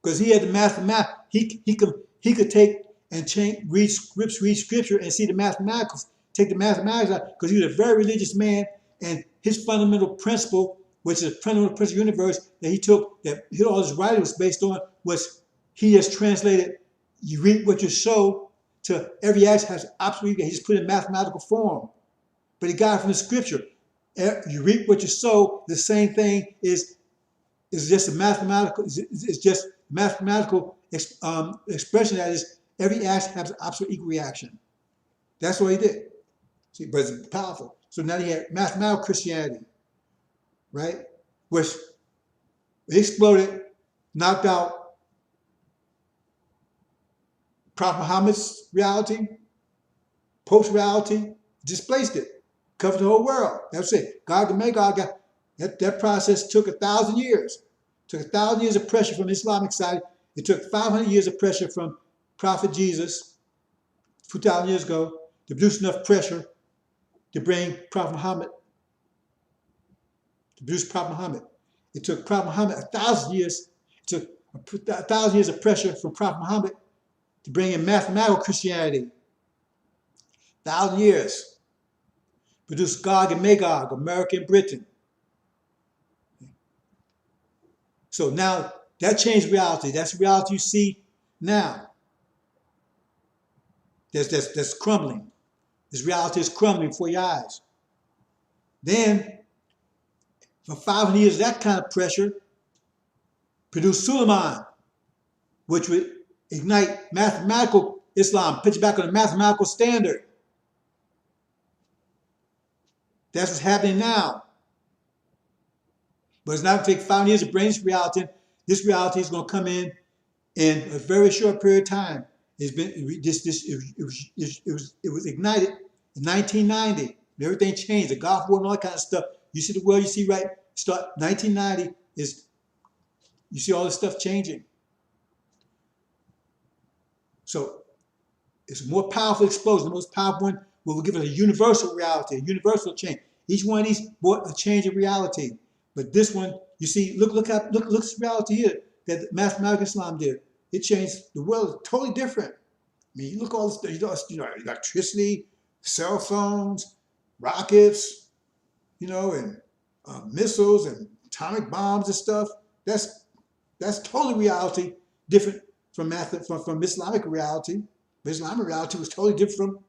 [SPEAKER 1] Because he had the mathematics, he could take and read scripture and see the mathematics, take the mathematics out, because he was a very religious man, and his fundamental principle, which is a fundamental principle of the universe that he took, that all his writing was based on, was he has translated, you reap what you sow, to every act has absolute, he just put it in mathematical form. But he got it from the scripture. You reap what you sow, the same thing is just a mathematical, it's just mathematical expression, that is, every act has an absolute equal reaction. That's what he did. See, but it's powerful. So now he had mathematical Christianity, right? Which exploded, knocked out Prophet Muhammad's reality, Pope's reality, displaced it, covered the whole world. That's it. God to make God got that process took 1,000 years. Took 1,000 years of pressure from the Islamic side. It took 500 years of pressure from Prophet Jesus 2,000 years ago to produce enough pressure to bring Prophet Muhammad, to produce Prophet Muhammad. It took Prophet Muhammad 1,000 years. It took 1,000 years of pressure from Prophet Muhammad to bring in mathematical Christianity. 1,000 years. Produced Gog and Magog, America and Britain. So now that changed reality. That's the reality you see now. That's crumbling. This reality is crumbling before your eyes. Then, for 500 years, that kind of pressure produced Suleiman, which would ignite mathematical Islam, pitch back on a mathematical standard. That's what's happening now. But it's not going to take 500 years to bring this reality. This reality is going to come in a very short period of time. It's been it was ignited in 1990. Everything changed. The Gulf War and all that kind of stuff. You see the world you see right start 1990 is you see all this stuff changing. So it's a more powerful explosion. The most powerful one will give us a universal reality, a universal change. Each one of these brought a change in reality. But this one, you see, look at the reality here that mathematical Islam did. It changed the world totally different. I mean, you look at all this, electricity, cell phones, rockets, and missiles and atomic bombs and stuff. That's totally reality different from Islamic reality. But Islamic reality was totally different from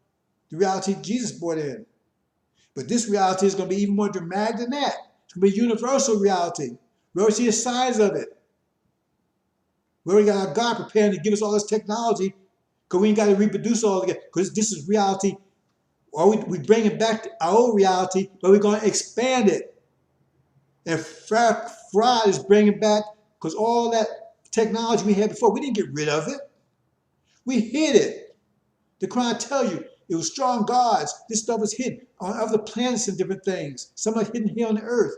[SPEAKER 1] the reality Jesus brought in. But this reality is going to be even more dramatic than that. It's going to be a universal reality. We already see the signs of it. We already got our God preparing to give us all this technology because we ain't got to reproduce all again. Because this is reality. Or we bring it back to our old reality, but we're going to expand it. And fraud is bringing back, because all that technology we had before, we didn't get rid of it. We hid it. The Quran tell you it was strong gods. This stuff was hidden on other planets and different things. Some are hidden here on the earth.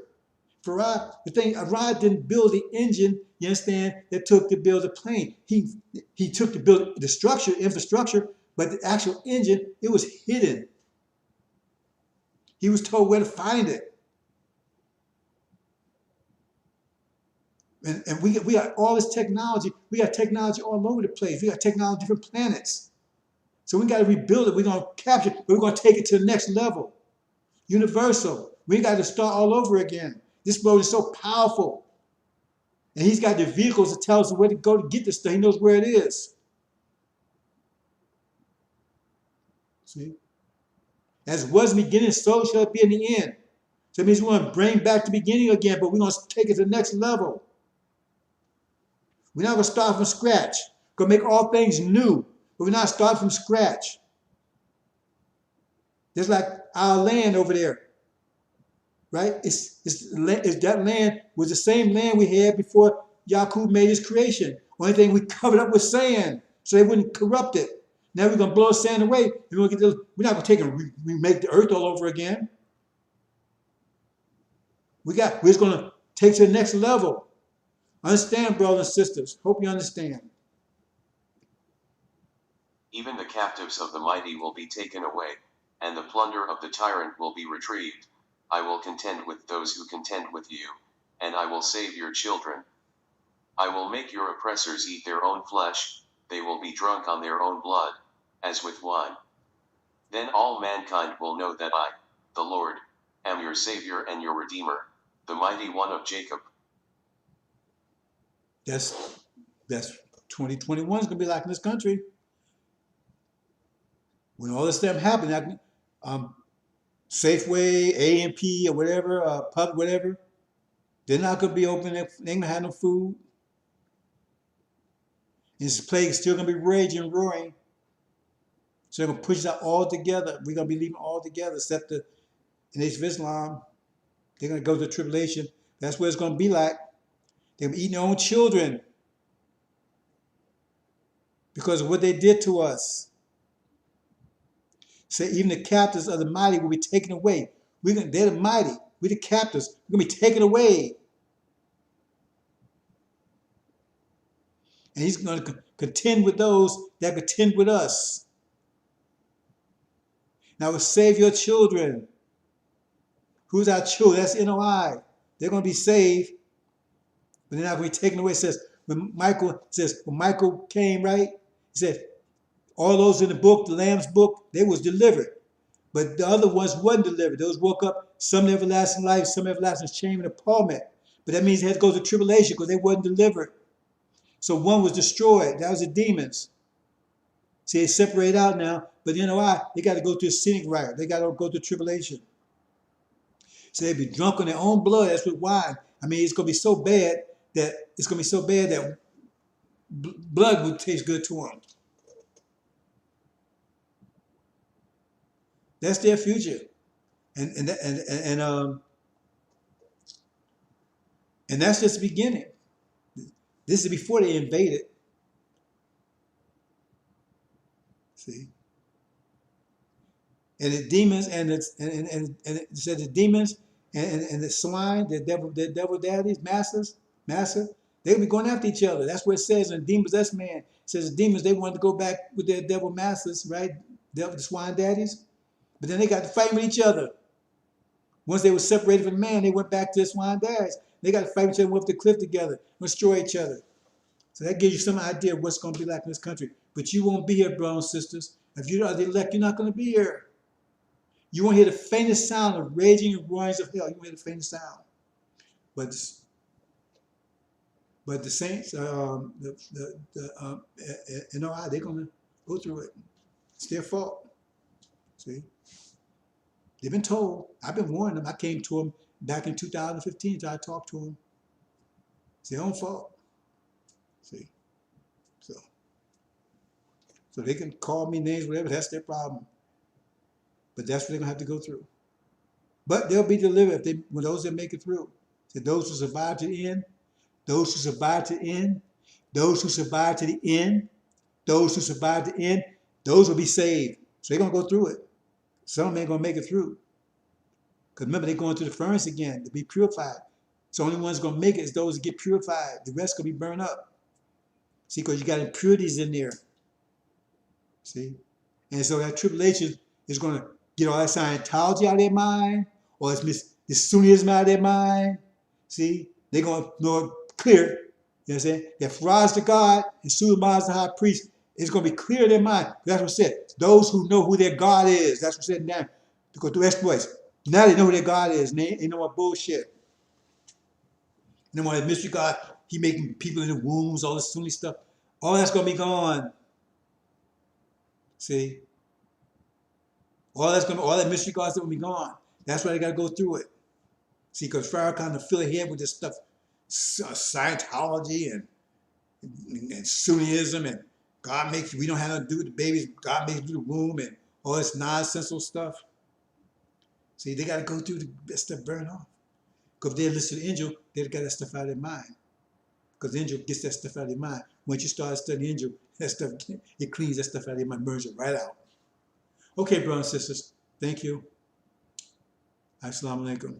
[SPEAKER 1] Farad, Arad didn't build the engine, you understand, that took to build a plane. He took to build the infrastructure, but the actual engine, it was hidden. He was told where to find it. And we got all this technology. We got technology all over the place. We got technology on different planets. So we got to rebuild it. We're going to capture it, but we're going to take it to the next level. Universal. We got to start all over again. This road is so powerful. And he's got the vehicles to tell us where to go to get this stuff. He knows where it is. See? As it was in the beginning, so shall it be in the end. So it means we want to bring back the beginning again, but we're going to take it to the next level. We're not going to start from scratch. We're going to make all things new, but we're not starting from scratch. Just like our land over there, right? It's that land was the same land we had before Yaqub made his creation. Only thing we covered up with sand so they wouldn't corrupt it. Now we're going to blow sand away. We're not going to take and remake the earth all over again. We're just going to take it to the next level. Understand, brothers and sisters. Hope you understand.
[SPEAKER 2] Even the captives of the mighty will be taken away, and the plunder of the tyrant will be retrieved. I will contend with those who contend with you, and I will save your children. I will make your oppressors eat their own flesh, they will be drunk on their own blood, as with wine. Then all mankind will know that I, the Lord, am your Savior and your Redeemer, the mighty one of Jacob.
[SPEAKER 1] That's 2021 is going to be like in this country. When all this stuff happened, Safeway, A&P, or whatever, pub, whatever, they're not going to be open. They ain't going to have no food. And this plague is still going to be raging and roaring. So they're going to push that all together. We're going to be leaving all together, except the Nation of Islam. They're going to go to tribulation. That's what it's going to be like. They're going to be eating their own children because of what they did to us. Say even the captives of the mighty will be taken away. They're the mighty. We're the captives. We're going to be taken away. And he's going to contend with those that contend with us. Now we'll save your children. Who's our children? That's NOI. They're going to be saved, but they're not going to be taken away. It says, when Michael came, right? He said, all those in the book, the Lamb's book, they was delivered. But the other ones wasn't delivered. Those woke up, some in everlasting life, some in everlasting shame and appallment. But that means they had to go through tribulation because they wasn't delivered. So one was destroyed. That was the demons. See, they separate out now, but you know why? They got to go through a scenic riot. They got to go through tribulation. So they'd be drunk on their own blood. That's with wine. I mean, it's gonna be so bad that blood would taste good to them. That's their future, and and that's just the beginning. This is before they invaded. See, and the demons and it said the demons and the swine, the devil daddies, master, they'll be going after each other. That's what it says in demons. That's man. It says the demons they wanted to go back with their devil masters, right? The swine daddies, but then they got to fight with each other. Once they were separated from man, they went back to the swine daddies. They got to fight each other, went up the cliff together, destroy each other. So that gives you some idea of what's going to be like in this country. But you won't be here, brothers and sisters. If you're not the elect, you're not going to be here. You won't hear the faintest sound of raging and roarings of hell. You won't hear the faintest sound. But the saints, they're going to go through it. It's their fault. See? They've been told. I've been warning them. I came to them back in 2015 to I talked to them. It's their own fault. See? So they can call me names, whatever, that's their problem. But that's what they're going to have to go through. But they'll be delivered when those that make it through. So those who survive to the end, those who survive to the end, those who survive to the end, those who survive to the end, those will be saved. So they're going to go through it. Some of them ain't going to make it through. Because remember, they're going through the furnace again to be purified. So the only ones going to make it is those that get purified. The rest going to be burned up. See, because you got impurities in there. See? And so that tribulation is going to get all that Scientology out of their mind, or this Sunnism out of their mind. See? They're going to know it clear. You know what I'm saying? If Ra is the God and Suleiman is the high priest, it's going to be clear in their mind. That's what it said. Those who know who their God is. That's what it said now. To go through exploits. Now they know who their God is. And they know what bullshit. And then when the mystery God, he making people in the wombs, all this Sunni stuff. All that's going to be gone. See? All that mystery God's going to be gone. That's why they got to go through it. See, because Farrakhan will fill ahead with this stuff, Scientology and Sunnism and God makes we don't have nothing to do with the babies. God makes you do the womb and all this nonsensical stuff. See, they got to go through that stuff, burn off. Because if they listen to the angel, they got that stuff out of their mind. Because the angel gets that stuff out of their mind. Once you start studying the angel, that stuff it cleans that stuff out of their mind, burns it right out. Okay, brothers and sisters, thank you. Assalamu alaikum.